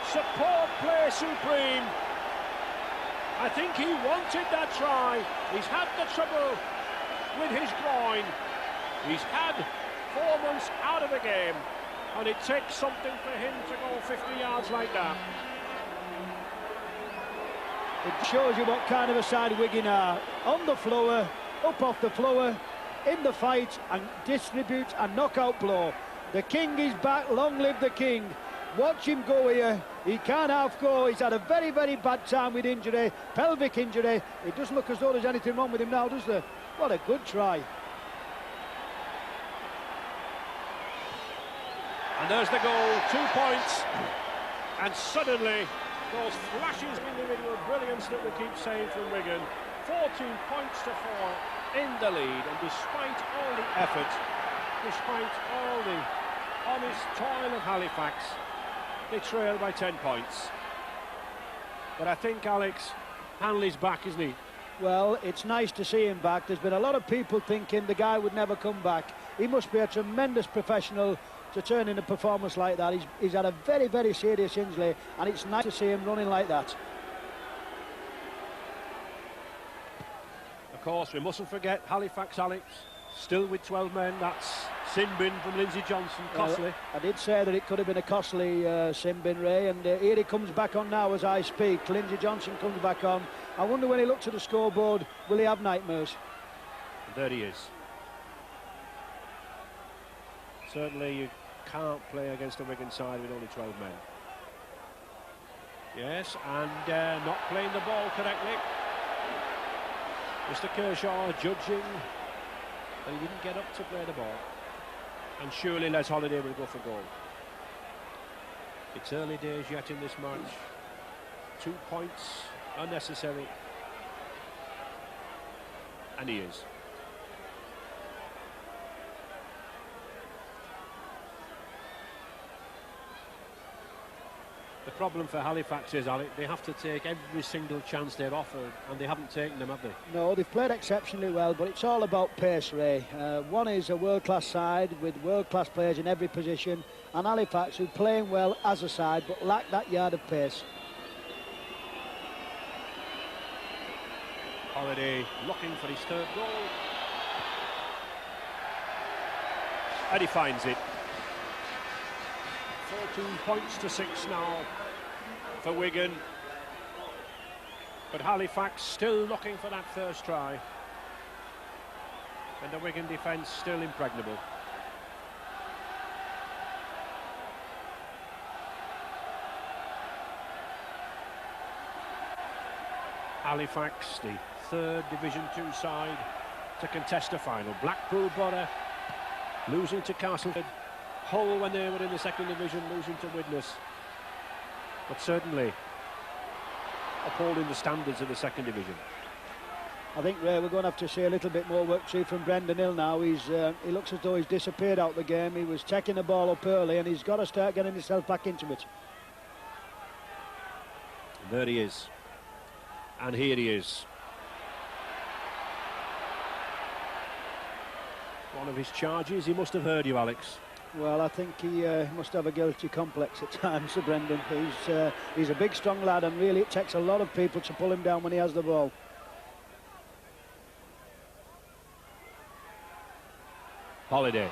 Support play supreme. I think he wanted that try. He's had the trouble with his groin. He's had 4 months out of the game, and it takes something for him to go 50 yards like that. It shows you what kind of a side Wigan are. On the floor, up off the floor, in the fight, and distributes a knockout blow. The king is back, long live the king. Watch him go here. He can't half go. He's had a very, very bad time with injury, pelvic injury. It doesn't look as though there's anything wrong with him now, does there? What a good try. And there's the goal, 2 points. And suddenly, those flashes of individual brilliance that we keep saying from Wigan, 14 points to 4 in the lead. And despite all the effort, despite all the honest toil of Halifax, they trail by 10 points. But I think, Alex, Hanley's back, isn't he? Well, it's nice to see him back. There's been a lot of people thinking the guy would never come back. He must be a tremendous professional to turn in a performance like that. He's had a very, very serious injury, and it's nice to see him running like that. Of course, we mustn't forget Halifax, Alex, still with 12 men. That's sin bin from Lindsay Johnson, costly. I did say that it could have been a costly sin bin, Ray, and here he comes back on now as I speak. Lindsay Johnson comes back on. I wonder when he looks at the scoreboard, will he have nightmares? There he is. Certainly, you can't play against the Wigan side with only 12 men. Yes, and not playing the ball correctly. Mr. Kershaw judging that he didn't get up to play the ball. And surely Les Holiday will go for goal. It's early days yet in this match. 2 points unnecessary. And he is. The problem for Halifax is, Alec, they have to take every single chance they're offered, and they haven't taken them, have they? No, they've played exceptionally well, but it's all about pace, Ray. One is a world-class side with world-class players in every position, and Halifax, who are playing well as a side, but lack that yard of pace. Holiday looking for his third goal. And he finds it. 14 points to 6 now for Wigan. But Halifax still looking for that first try. And the Wigan defence still impregnable. Halifax, the third Division 2 side to contest a final. Blackpool Borough losing to Castleford. Hull, when they were in the second division, losing to Widnes. But certainly upholding the standards of the second division. I think, Ray, we're going to have to see a little bit more work too from Brendan Hill now. He looks as though he's disappeared out the game. He was taking the ball up early, and he's got to start getting himself back into it. There he is. And here he is. One of his charges, he must have heard you, Alex. Well, I think he must have a guilty complex at times, Sir Brendan. He's a big, strong lad, and really it takes a lot of people to pull him down when he has the ball. Holiday.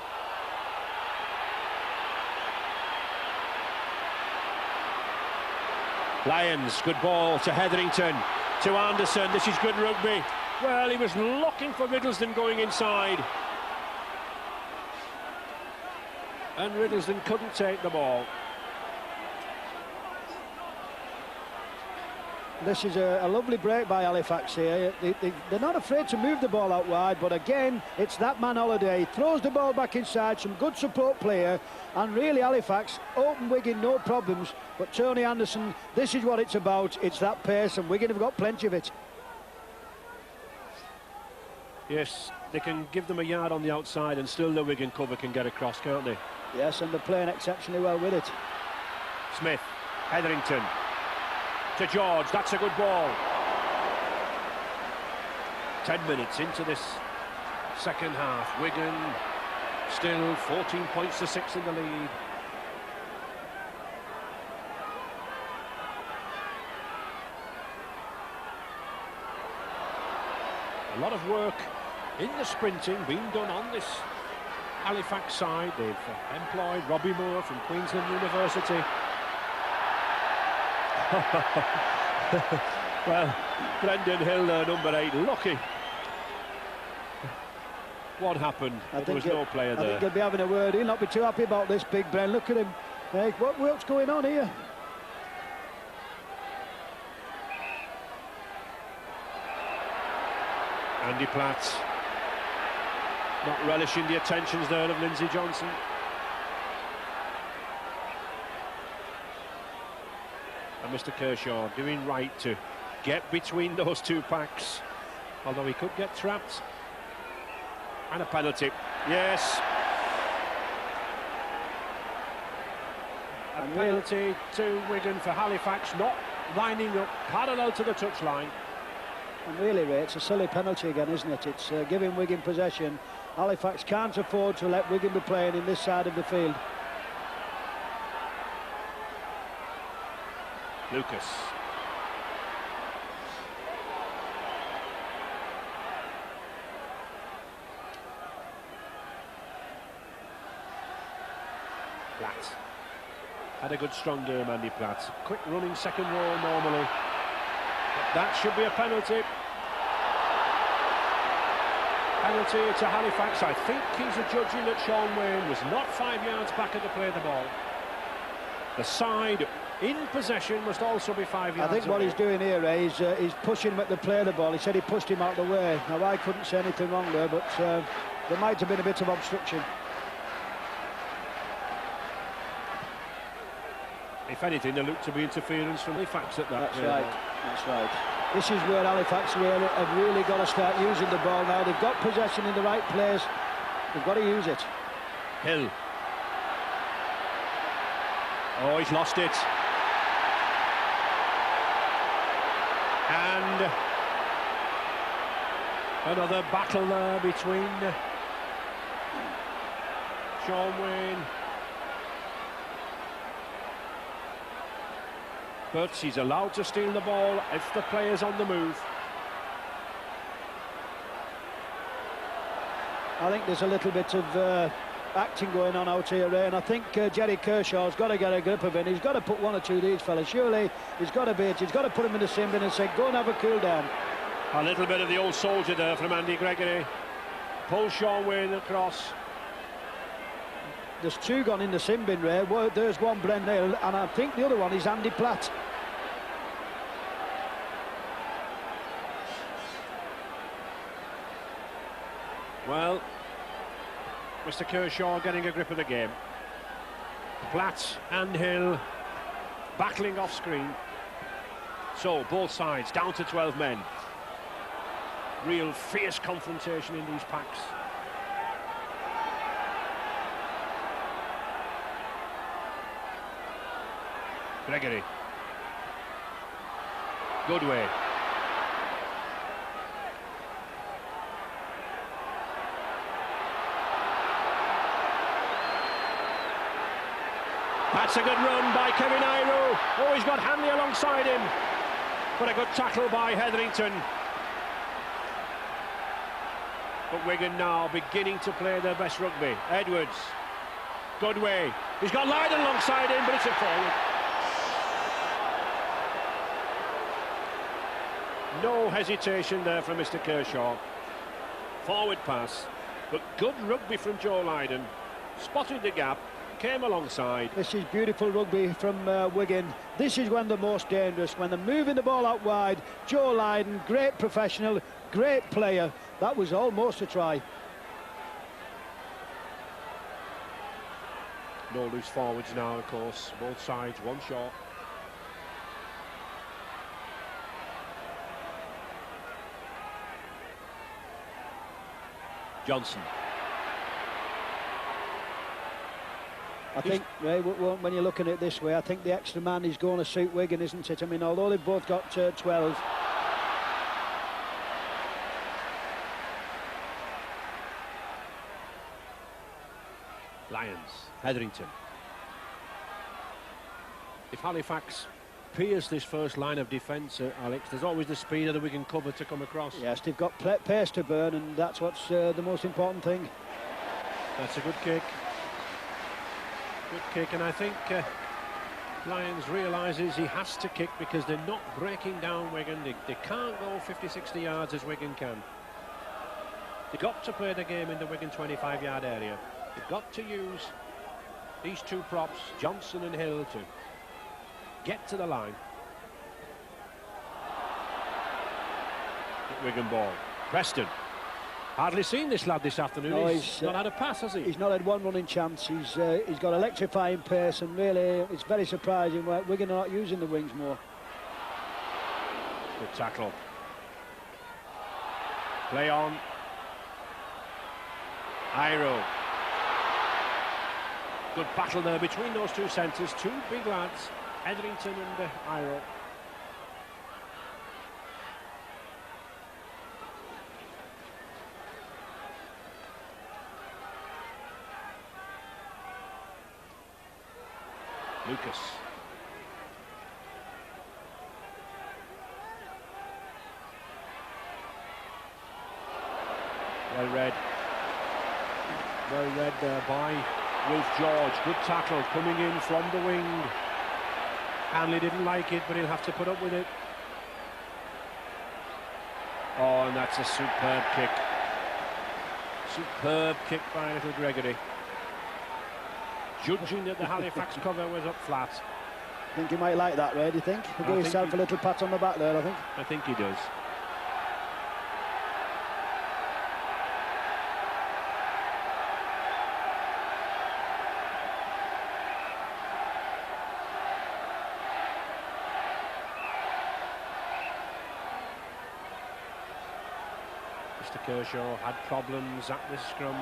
Lyons, good ball to Hetherington, to Anderson. This is good rugby. Well, he was looking for Riddlesden going inside. And Riddlesden couldn't take the ball. This is a lovely break by Halifax here. They're not afraid to move the ball out wide, but again, it's that man Holiday. He throws the ball back inside, some good support player, and really Halifax open Wigan, no problems. But Tony Anderson, this is what it's about. It's that pace, and Wigan have got plenty of it. Yes, they can give them a yard on the outside, and still the Wigan cover can get across, can't they? Yes, and they're playing exceptionally well with it. Smith, Hetherington, to George, that's a good ball. 10 minutes into this second half. Wigan still 14 points to 6 in the lead. A lot of work in the sprinting being done on this Halifax side. They've employed Robbie Moore from Queensland University. Well, Brendan Hill, number 8, lucky. What happened? There was no player there. I think he'll be having a word. He'll not be too happy about this, Big Ben. Look at him. Hey, what's going on here? Andy Platt not relishing the attentions there of Lindsay Johnson. And Mr. Kershaw doing right to get between those two packs, although he could get trapped. And a penalty. Yes. A penalty to Wigan for Halifax, not lining up parallel to the touchline. And really, Ray, it's a silly penalty again, isn't it? It's giving Wigan possession. Halifax can't afford to let Wigan be playing in this side of the field. Lucas. Platt. Had a good strong game, Andy Platt. Quick running second row normally. But that should be a penalty. Penalty to Halifax. I think he's judging that Sean Wayne was not 5 yards back at the play of the ball. The side in possession must also be 5 yards I think what away. he's doing here, he's pushing him at the play of the ball. He said he pushed him out of the way. Now, I couldn't say anything wrong there, but there might have been a bit of obstruction. If anything, there looked to be interference from Halifax at that. That's right, that's right. This is where Halifax have really got to start using the ball now. They've got possession in the right place. They've got to use it. Hill. Oh, he's lost it. And another battle there between Sean Wayne. But he's allowed to steal the ball if the player's on the move. I think there's a little bit of acting going on out here, Ray, and I think Jerry Kershaw's got to get a grip of it. He's got to put one or two of these fellas. Surely he's got to beat. He's got to put him in the sin bin and say, go and have a cool down. A little bit of the old soldier there from Andy Gregory. Pulls Sean Wayne across. There's two gone in the sin bin, Ray. Well, there's one, Brent Hill, and I think the other one is Andy Platt. Well, Mr. Kershaw getting a grip of the game. Platt and Hill battling off screen. So both sides down to 12 men. Real fierce confrontation in these packs. Gregory. Goodway. That's a good run by Kevin Iro. Oh, he's got Hanley alongside him. But a good tackle by Hetherington. But Wigan now beginning to play their best rugby. Edwards. Goodway. He's got Lydon alongside him, but it's a forward. No hesitation there from Mr. Kershaw. Forward pass, but good rugby from Joe Lydon. Spotted the gap, came alongside. This is beautiful rugby from Wigan. This is when they're most dangerous, when they're moving the ball out wide. Joe Lydon, great professional, great player. That was almost a try. No loose forwards now, of course. Both sides, one short. Johnson. I think, Ray, when you're looking at it this way, I think the extra man is going to suit Wigan, isn't it? I mean, although they've both got 12. Lyons, Hetherington. If Halifax pierce this first line of defence, Alex, there's always the speed of the Wigan cover to come across. Yes, they've got pace to burn, and that's what's the most important thing. That's a good kick. Good kick, and I think Lyons realises he has to kick because they're not breaking down Wigan. They can't go 50-60 yards as Wigan can. They've got to play the game in the Wigan 25-yard area. They've got to use these two props, Johnson and Hill, to get to the line. Wigan ball. Preston. Hardly seen this lad this afternoon. No, he's not had a pass, has he? He's not had one running chance. He's got electrifying pace, and really it's very surprising why Wigan are not using the wings more. Good tackle. Play on. Iro. Good battle there between those two centres. Two big lads, Hetherington and Iro. Lucas. Well read. Well read there by Wilf George. Good tackle coming in from the wing. Hanley didn't like it, but he'll have to put up with it. Oh, and that's a superb kick. Superb kick by little Gregory. Judging that the Halifax cover was up flat. I think he might like that, Ray, do you think? He'll give himself a little pat on the back there, I think. I think he does. Mr. Kershaw had problems at this scrum.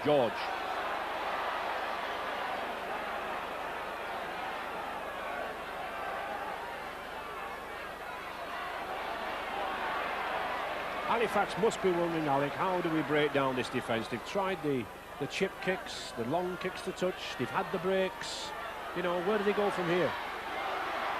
George. Halifax must be wondering, Alec, how do we break down this defence? They've tried the chip kicks, the long kicks to touch, they've had the breaks. You know, where do they go from here?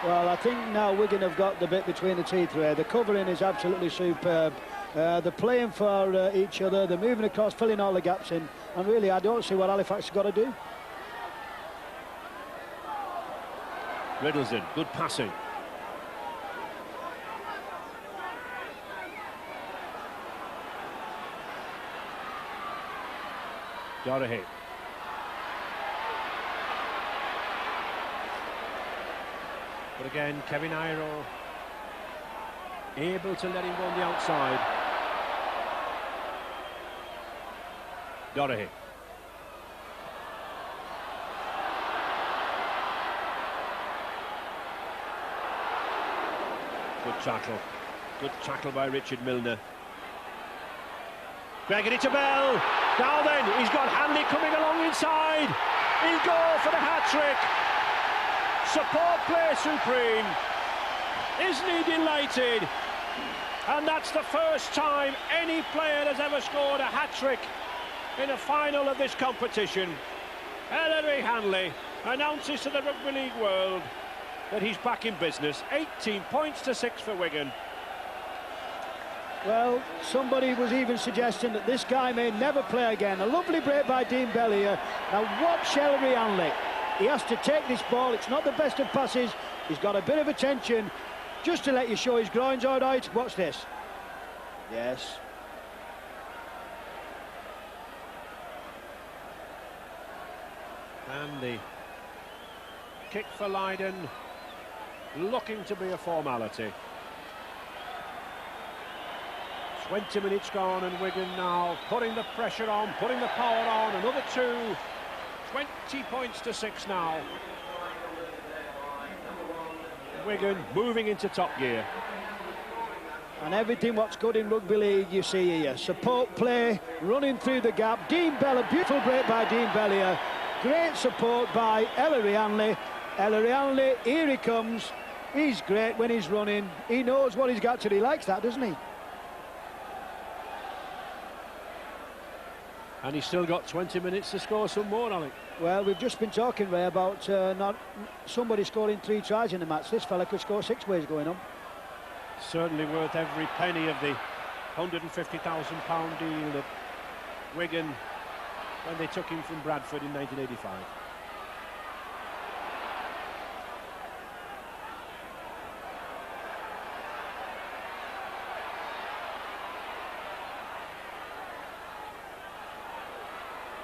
Well, I think now Wigan have got the bit between the teeth there. The covering is absolutely superb. They're playing for each other, they're moving across, filling all the gaps in, and really I don't see what Halifax has got to do. Riddle's in, good passing. Dorahy. But again, Kevin Iro able to let him go on the outside. Dorahy. Good tackle. Good tackle by Richard Milner. Gregory to Bell. Now then, he's got Hanley coming along inside. He'll go for the hat-trick. Support play supreme. Isn't he delighted? And that's the first time any player has ever scored a hat-trick in a final of this competition. Ellery Hanley announces to the rugby league world that he's back in business. 18 points to 6 for Wigan. Well, somebody was even suggesting that this guy may never play again. A lovely break by Dean Bell here. Now watch Ellery Hanley. He has to take this ball. It's not the best of passes. He's got a bit of attention. Just to let you show his groin's all right. Watch this. Yes. And the kick for Leiden, looking to be a formality. 20 minutes gone and Wigan now putting the pressure on, putting the power on. Another 2. 20 points to 6 now. Wigan moving into top gear. And everything what's good in rugby league you see here. Support play, running through the gap. Dean Bell, a beautiful break by Dean Bell here. Great support by Ellery Hanley. Ellery Hanley, here he comes. He's great when he's running. He knows what he's got to do. He likes that, doesn't he? And he's still got 20 minutes to score some more, Alec. Well, we've just been talking, Ray, about not somebody scoring 3 tries in the match. This fella could score 6 ways going on. Certainly worth every penny of the £150,000 deal that Wigan, when they took him from Bradford in 1985.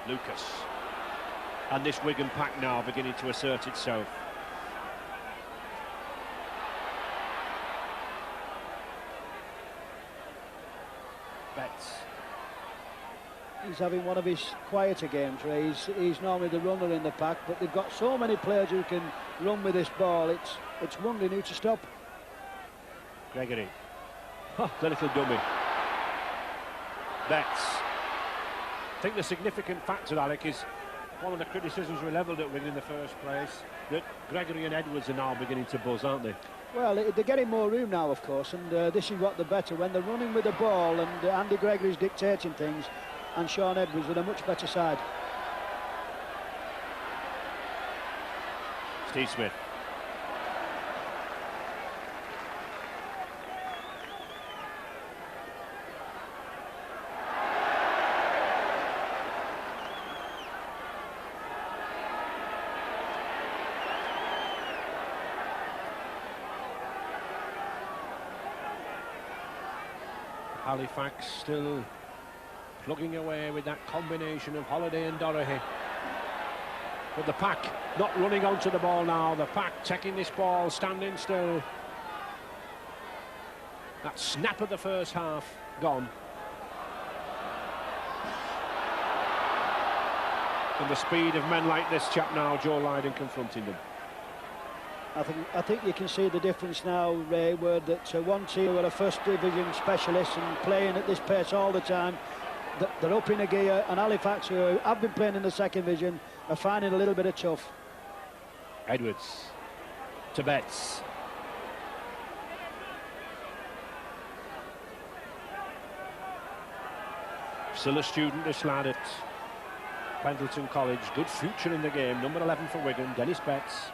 Lucas. And this Wigan pack now beginning to assert itself. Betts. He's having one of his quieter games, Ray. He's normally the runner in the pack, but they've got so many players who can run with this ball. It's wondering who to stop. Gregory. Oh, the little dummy. Betts. I think the significant factor, Alec, is one of the criticisms we levelled at Wigan in the first place, that Gregory and Edwards are now beginning to buzz, aren't they? Well, they're getting more room now, of course, and this is what they're better when they're running with the ball, and Andy Gregory's dictating things, and Sean Edwards with a much better side. Steve Smith. Halifax still plugging away with that combination of Holiday and Doherty. But the pack not running onto the ball now. The pack taking this ball, standing still. That snap of the first half gone. And the speed of men like this chap now, Joe Lydon, confronting them. I think you can see the difference now, Ray, where that one team were a first division specialist and playing at this pace all the time. They're up in a gear, and Halifax, who have been playing in the second division, are finding a little bit of tough. Edwards to Betts. Still a student, this lad at Pendleton College. Good future in the game. Number 11 for Wigan, Dennis Betts.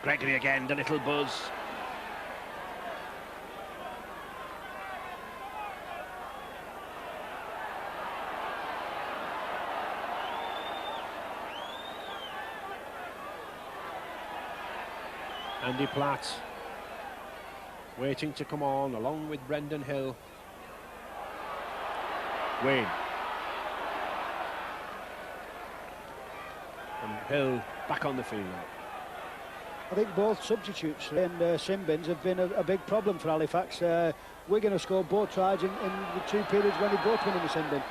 Gregory again, the little buzz. Andy Platt waiting to come on, along with Brendan Hill. Wayne. And Hill back on the field now. I think both substitutes and sin-bins have been a big problem for Halifax. Wigan have scored both tries in the 2 periods when they both went in the sin-bin.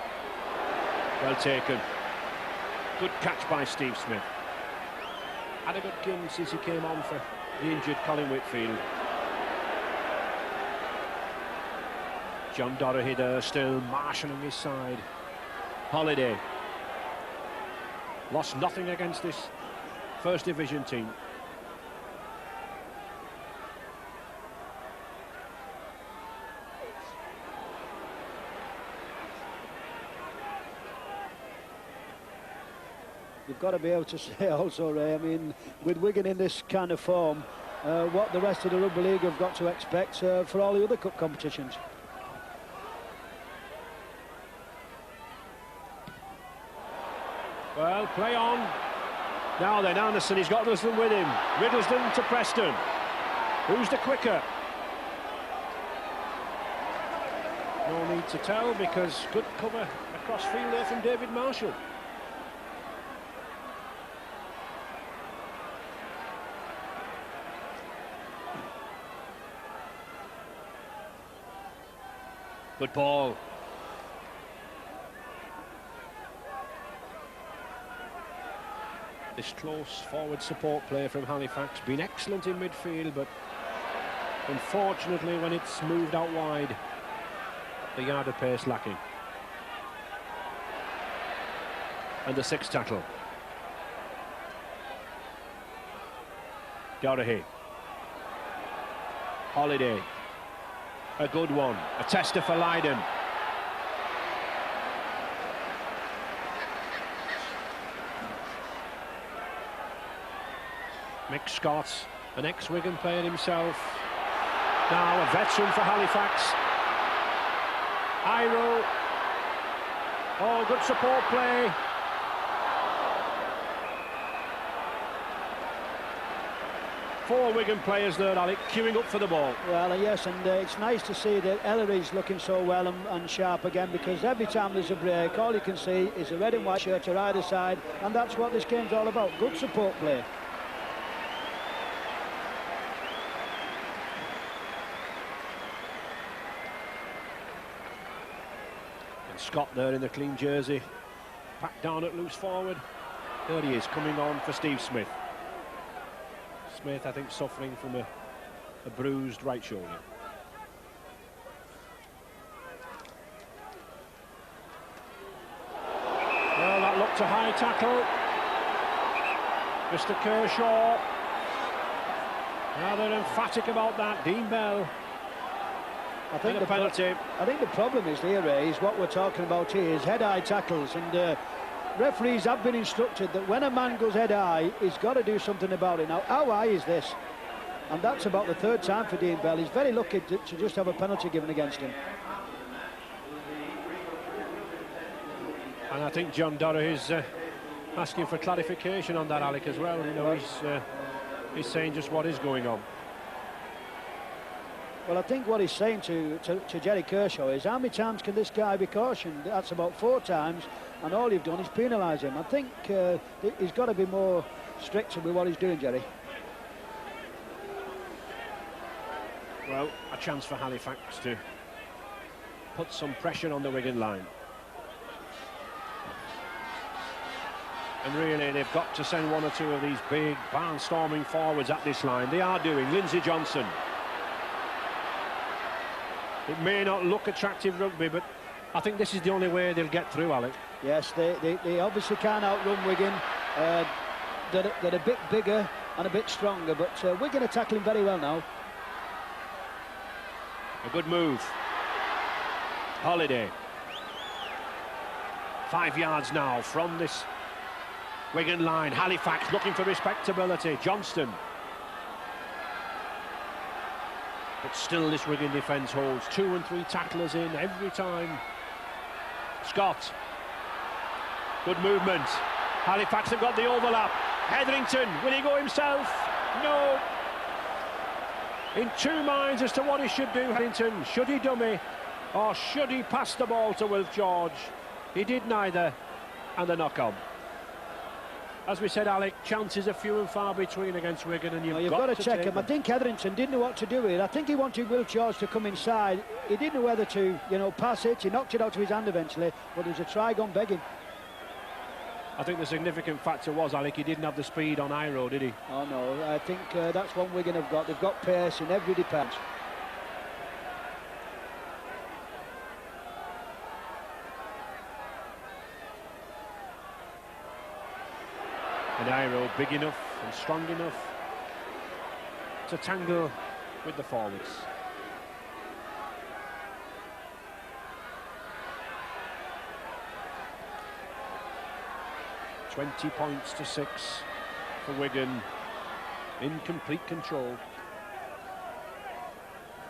Well taken. Good catch by Steve Smith. Had a good game since he came on for the injured Colin Whitfield. John Doherty there, still marshalling his side. Holiday. Lost nothing against this first division team. You've got to be able to say also, Ray, I mean, with Wigan in this kind of form, what the rest of the Rugby League have got to expect for all the other cup competitions. Well, play on. Now then, Anderson, he's got Riddleston with him. Riddleston to Preston. Who's the quicker? No need to tell, because good cover across field there from David Marshall. Good ball. This close forward support play from Halifax, been excellent in midfield, but unfortunately when it's moved out wide, the yard of pace lacking. And the 6th tackle. Doherty. Holiday. A good one. A tester for Lydon. Mick Scott, an ex-Wigan player himself. Now a veteran for Halifax. Iro. Oh, good support play. Four Wigan players there, Alec, queuing up for the ball. Well, yes, and it's nice to see that Ellery's looking so well and sharp again, because every time there's a break, all you can see is a red and white shirt to either side, and that's what this game's all about. Good support play. And Scott there in the clean jersey, packed down at loose forward. There he is, coming on for Steve Smith. Smith, I think, suffering from a bruised right shoulder. Well, that looked a high tackle. Mr. Kershaw. Now they're emphatic about that. Dean Bell. I think the penalty. I think the problem is here, Ray, is what we're talking about here is head-high tackles, and referees have been instructed that when a man goes head-high, he's got to do something about it. Now, how high is this? And that's about the 3rd time for Dean Bell. He's very lucky to just have a penalty given against him. And I think John Doherty is asking for clarification on that, Alec, as well. You know, he's saying just what is going on. Well, I think what he's saying to Jerry Kershaw is, how many times can this guy be cautioned? That's about 4 times, and all you've done is penalise him. I think he's got to be more stricter with what he's doing, Jerry. Well, a chance for Halifax to put some pressure on the Wigan line. And really, they've got to send 1 or 2 of these big, barnstorming forwards at this line. They are doing. Lindsay Johnson. It may not look attractive rugby, but I think this is the only way they'll get through, Alec. Yes, they obviously can't outrun Wigan. They're a bit bigger and a bit stronger, but Wigan are tackling very well now. A good move. Holiday. 5 yards now from this Wigan line. Halifax looking for respectability. Johnston. But still this Wigan defence holds 2 and 3 tacklers in every time. Scott. Good movement. Halifax have got the overlap. Hetherington, will he go himself? No. In 2 minds as to what he should do, Hetherington. Should he dummy or should he pass the ball to Wilf George? He did neither, and the knock-on. As we said, Alec, chances are few and far between against Wigan, and you've got to check him. them. I think Hetherington didn't know what to do with it. I think he wanted Wilf George to come inside. He didn't know whether to, pass it. He knocked it out of his hand eventually, but there was a try gone begging. I think the significant factor was, Alec, he didn't have the speed on Iro, did he? Oh, no. I think that's what Wigan have got. They've got pace in every department. And Iro big enough and strong enough to tangle with the forwards. $20 points to 6 for Wigan, in complete control.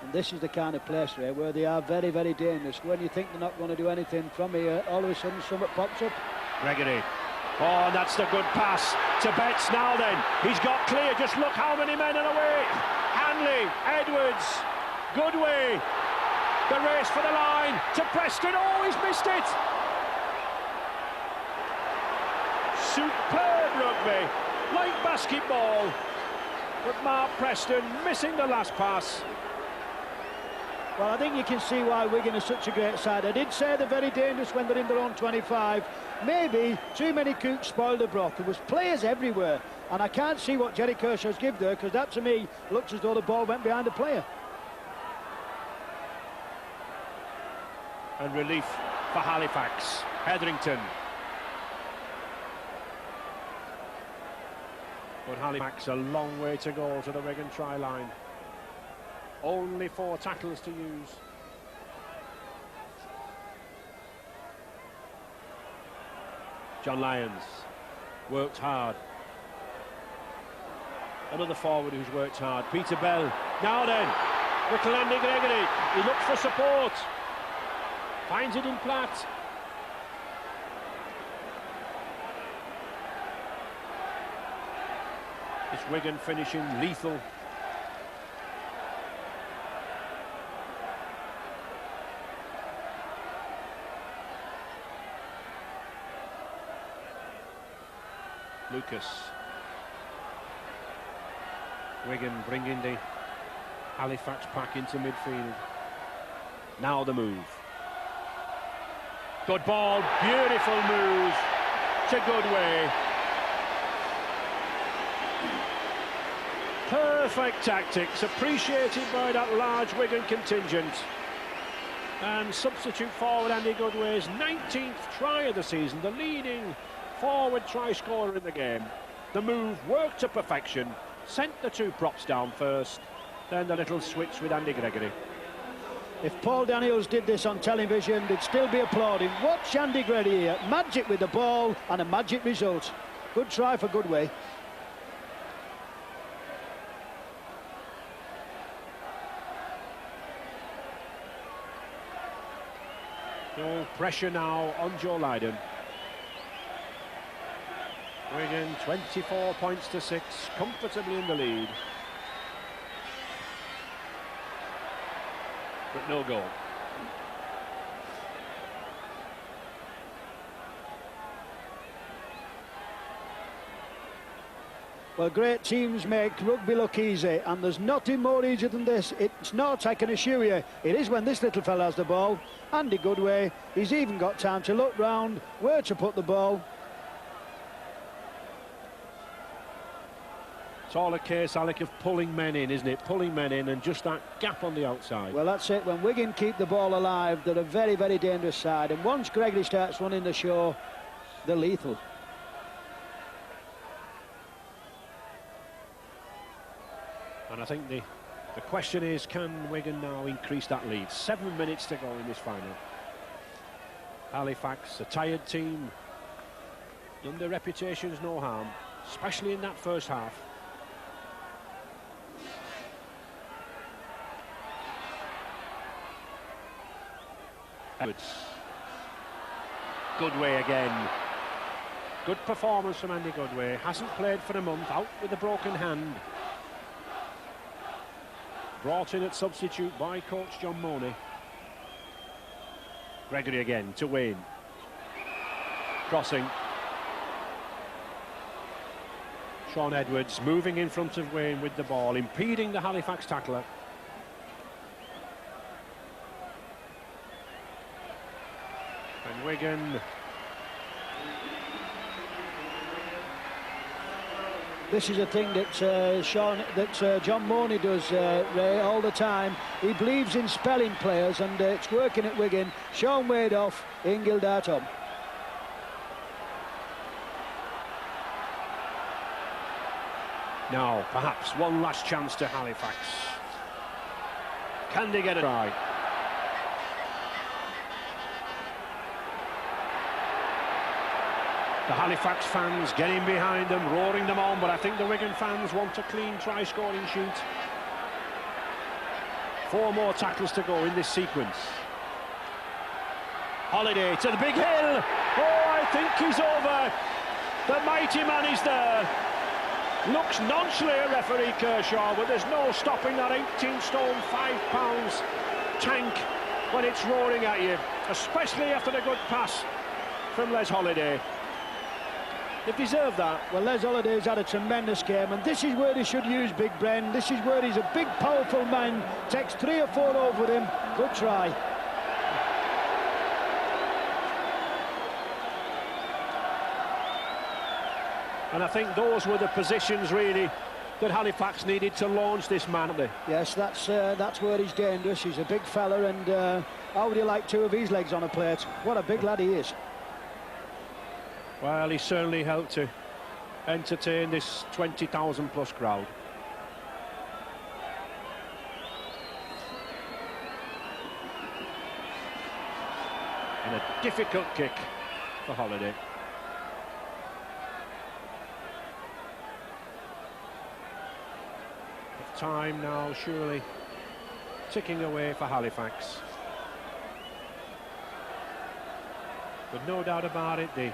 And this is the kind of place, Ray, where they are very, very dangerous. When you think they're not going to do anything from here, all of a sudden something pops up. Gregory. Oh, and that's the good pass to Betts now then. He's got clear, just look how many men are away. Hanley, Edwards, Goodway. The race for the line to Preston. Oh, he's missed it. Superb rugby, like basketball. But Mark Preston missing the last pass. Well, I think you can see why Wigan is such a great side. I did say they're very dangerous when they're in their own 25. Maybe too many cooks spoiled the broth. There was players everywhere, and I can't see what Jerry Kershaw's give there, because that to me looks as though the ball went behind the player. And relief for Halifax. Hetherington. But Halifax a long way to go to the Wigan try line. Only 4 tackles to use. John Lyons worked hard. Another forward who's worked hard. Peter Bell. Now then, little Andy Gregory. He looks for support. Finds it in Platt. It's Wigan finishing lethal. Lucas. Wigan bringing the Halifax pack into midfield. Now the move. Good ball, beautiful move to Goodway. Perfect tactics, appreciated by that large Wigan contingent. And substitute forward Andy Goodway's 19th try of the season, the leading forward try scorer in the game. The move worked to perfection, sent the 2 props down first, then the little switch with Andy Gregory. If Paul Daniels did this on television, they'd still be applauding. Watch Andy Gregory here, magic with the ball and a magic result. Good try for Goodway. No pressure now on Joe Lydon. Wigan 24 points to 6, comfortably in the lead. but no goal. Well, great teams make rugby look easy, and there's nothing more easy than this. It's not, I can assure you. It is when this little fella has the ball. Andy Goodway, he's even got time to look round, where to put the ball. It's all a case, Alec, of pulling men in, isn't it? Pulling men in, and just that gap on the outside. Well, that's it. When Wigan keep the ball alive, they're a very, very dangerous side. And once Gregory starts running the show, they're lethal. And I think the question is, can Wigan now increase that lead? 7 minutes to go in this final. Halifax, a tired team. Done their reputations no harm, especially in that first half. Edwards. Goodway again. Good performance from Andy Goodway. Hasn't played for a month, out with a broken hand. Brought in at substitute by coach John Money. Gregory again to Wayne. Crossing. Shaun Edwards moving in front of Wayne with the ball, impeding the Halifax tackler. And Wigan. This is a thing that John Money does, Ray, all the time. He believes in spelling players, and it's working at Wigan. Sean Wade off, Ingil Dartom. Now, perhaps one last chance to Halifax. Can they get it right? The Halifax fans getting behind them, roaring them on, but I think the Wigan fans want a clean try-scoring sheet. 4 more tackles to go in this sequence. Holiday to the big hill. Oh, I think he's over. The mighty man is there. Looks nonchalant, referee Kershaw, but there's no stopping that 18 stone, 5 pounds tank when it's roaring at you, especially after the good pass from Les Holiday. They've deserved that. Well, Les Holiday's had a tremendous game, and this is where he should use Big Bren. This is where he's a big, powerful man. Takes 3 or 4 over him. Good try. And I think those were the positions, really, that Halifax needed to launch this man. Yes, that's where he's dangerous. He's a big fella, and how would you like 2 of his legs on a plate? What a big lad he is. Well, he certainly helped to entertain this 20,000 plus crowd. And a difficult kick for Holiday. But time now surely ticking away for Halifax. But no doubt about it, the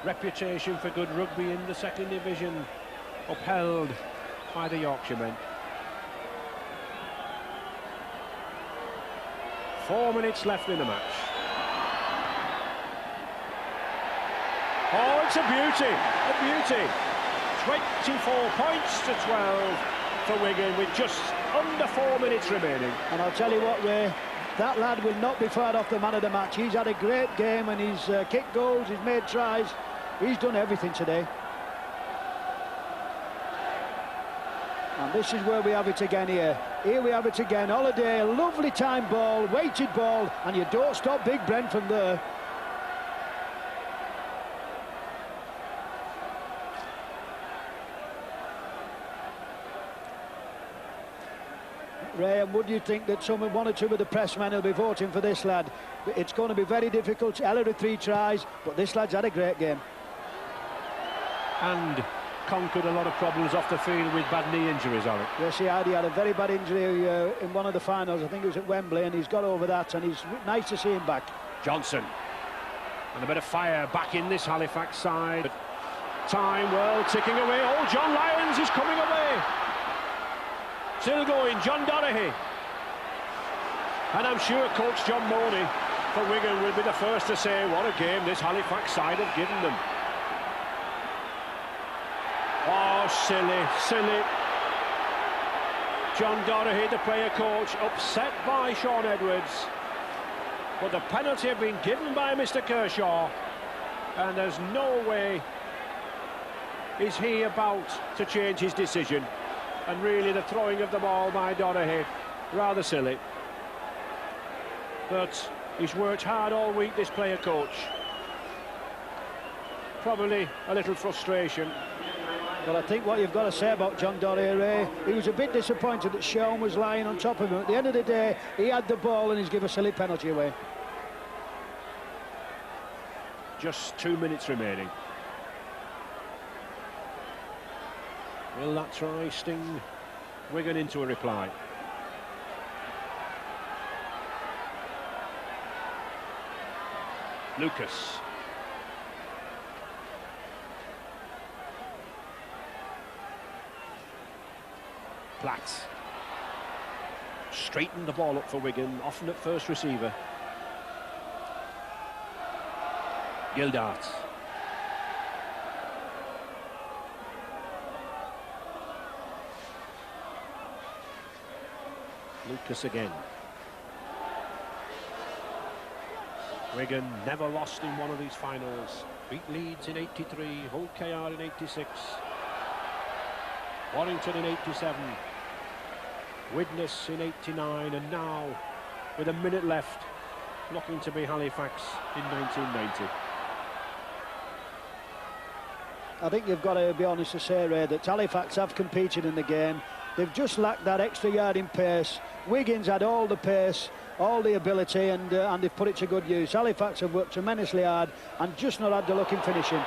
reputation for good rugby in the second division upheld by the Yorkshiremen. 4 minutes left in the match. Oh, it's a beauty, a beauty. 24 points to 12 for Wigan with just under 4 minutes remaining. And I'll tell you what, Ray, that lad will not be fired off the man of the match. He's had a great game, and he's kicked goals, he's made tries. He's done everything today. And this is where we have it again here. Here we have it again. Holiday, a lovely time ball, weighted ball, and you don't stop Big Brent from there. Ray, and would you think that one or two of the pressmen will be voting for this lad? It's going to be very difficult. Ella had 3 tries, but this lad's had a great game. And conquered a lot of problems off the field with bad knee injuries, Alec. Yes, he had a very bad injury in one of the finals. I think it was at Wembley, and he's got over that, and it's nice to see him back. Johnson. And a bit of fire back in this Halifax side. Time well ticking away. Oh, John Lyons is coming away. Still going, John Donaghey. And I'm sure Coach John Mooney for Wigan will be the first to say what a game this Halifax side have given them. Oh, silly. John Doherty, the player coach, upset by Shaun Edwards. But the penalty had been given by Mr. Kershaw, and there's no way is he about to change his decision. And really the throwing of the ball by Doherty, rather silly. But he's worked hard all week, this player coach. Probably a little frustration. Well, I think what you've got to say about John Doherty, Ray, he was a bit disappointed that Shaun was lying on top of him. At the end of the day, he had the ball and he's given a silly penalty away. Just 2 minutes remaining. Will that try sting Wigan into a reply? Lucas. Platt. Straightened the ball up for Wigan, often at first receiver. Gildart. Lucas again. Wigan never lost in one of these finals. Beat Leeds in '83, Hull KR in '86, Warrington in '87, Widnes in '89, and now, with a minute left, looking to be Halifax in 1990. I think you've got to be honest to say, Ray, that Halifax have competed in the game. They've just lacked that extra yard in pace. Wigan's had all the pace, all the ability, and they've put it to good use. Halifax have worked tremendously hard and just not had the luck in finishing.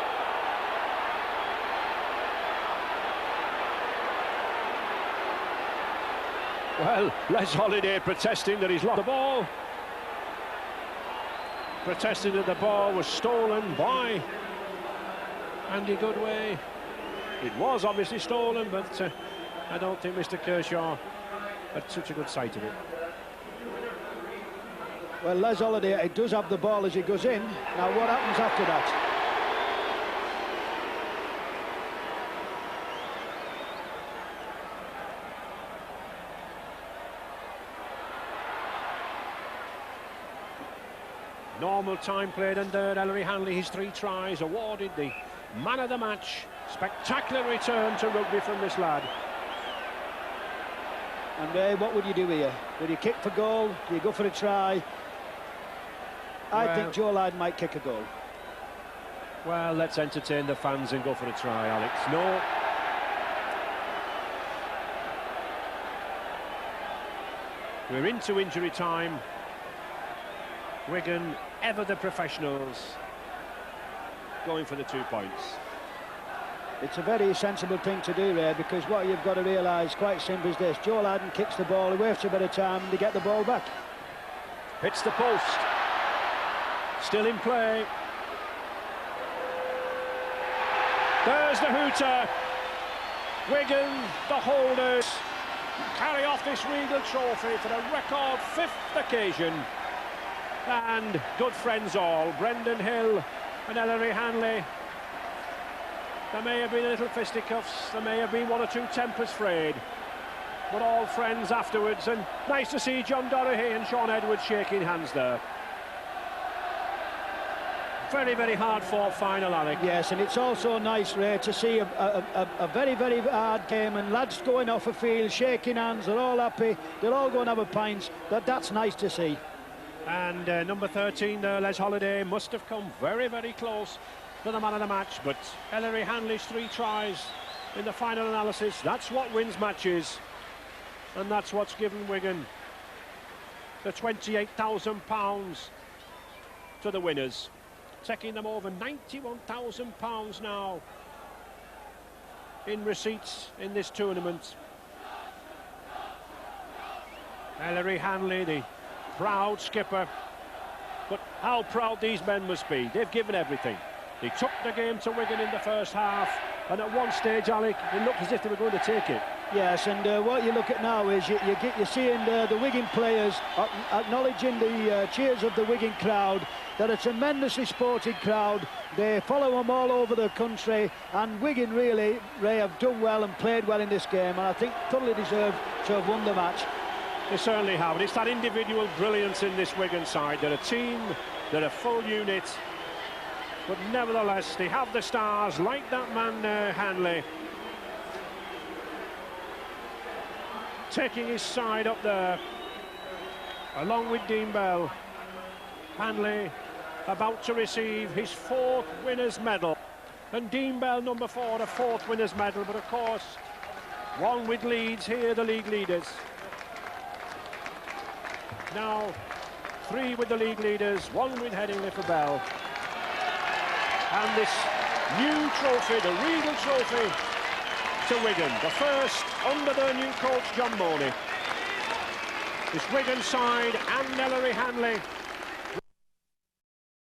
Well, Les Holiday protesting that he's lost the ball. Protesting that the ball was stolen by Andy Goodway. It was obviously stolen, but I don't think Mr. Kershaw had such a good sight of it. Well, Les Holiday, he does have the ball as he goes in. Now, what happens after that? Normal time played, and Ellery Hanley, his 3 tries, awarded the man of the match. Spectacular return to rugby from this lad. And Ray, what would you do here? Would you kick for goal? Do you go for a try? I think Joe Lyde might kick a goal. Well, let's entertain the fans and go for a try, Alex. No. We're into injury time. Wigan, ever the professionals, going for the 2 points. It's a very sensible thing to do, Ray, because what you've got to realise, quite simple as this: Joe Lyden kicks the ball, he wastes a bit of time to get the ball back. Hits the post. Still in play. There's the hooter. Wigan, the holders, carry off this Regal trophy for the record 5th occasion. And good friends all, Brendan Hill and Ellery Hanley. There may have been a little fisticuffs, there may have been 1 or 2 tempers frayed, but all friends afterwards, and nice to see John Doherty and Shaun Edwards shaking hands there. Very, very hard fought final, Alec. Yes, and it's also nice, Ray, to see a very, very hard game and lads going off a field, shaking hands, they're all happy, they're all going to have a pint. That's nice to see. And number 13 there, Les Holiday, must have come very, very close to the man of the match, but Ellery Hanley's 3 tries in the final analysis, that's what wins matches, and that's what's given Wigan the £28,000 to the winners, taking them over £91,000 now in receipts in this tournament. Ellery Hanley, the proud skipper, but how proud these men must be. They've given everything. They took the game to Wigan in the first half, and at one stage, Alec, it looked as if they were going to take it. Yes, and what you look at now is you're seeing the Wigan players acknowledging the cheers of the Wigan crowd. They're a tremendously sporting crowd. They follow them all over the country, and Wigan really, Ray, have done well and played well in this game, and I think totally deserve to have won the match. They certainly have, and it's that individual brilliance in this Wigan side. They're a team, they're a full unit, but nevertheless they have the stars, like that man Hanley, taking his side up there, along with Dean Bell. Hanley about to receive his 4th winners' medal, and Dean Bell, number 4, a 4th winners' medal, but of course, one with Leeds here, the league leaders. Now, 3 with the league leaders, 1 with Headingley for Bell. And this new trophy, the Regal trophy, to Wigan, the first under their new coach John Morney. This Wigan side and Ellery Hanley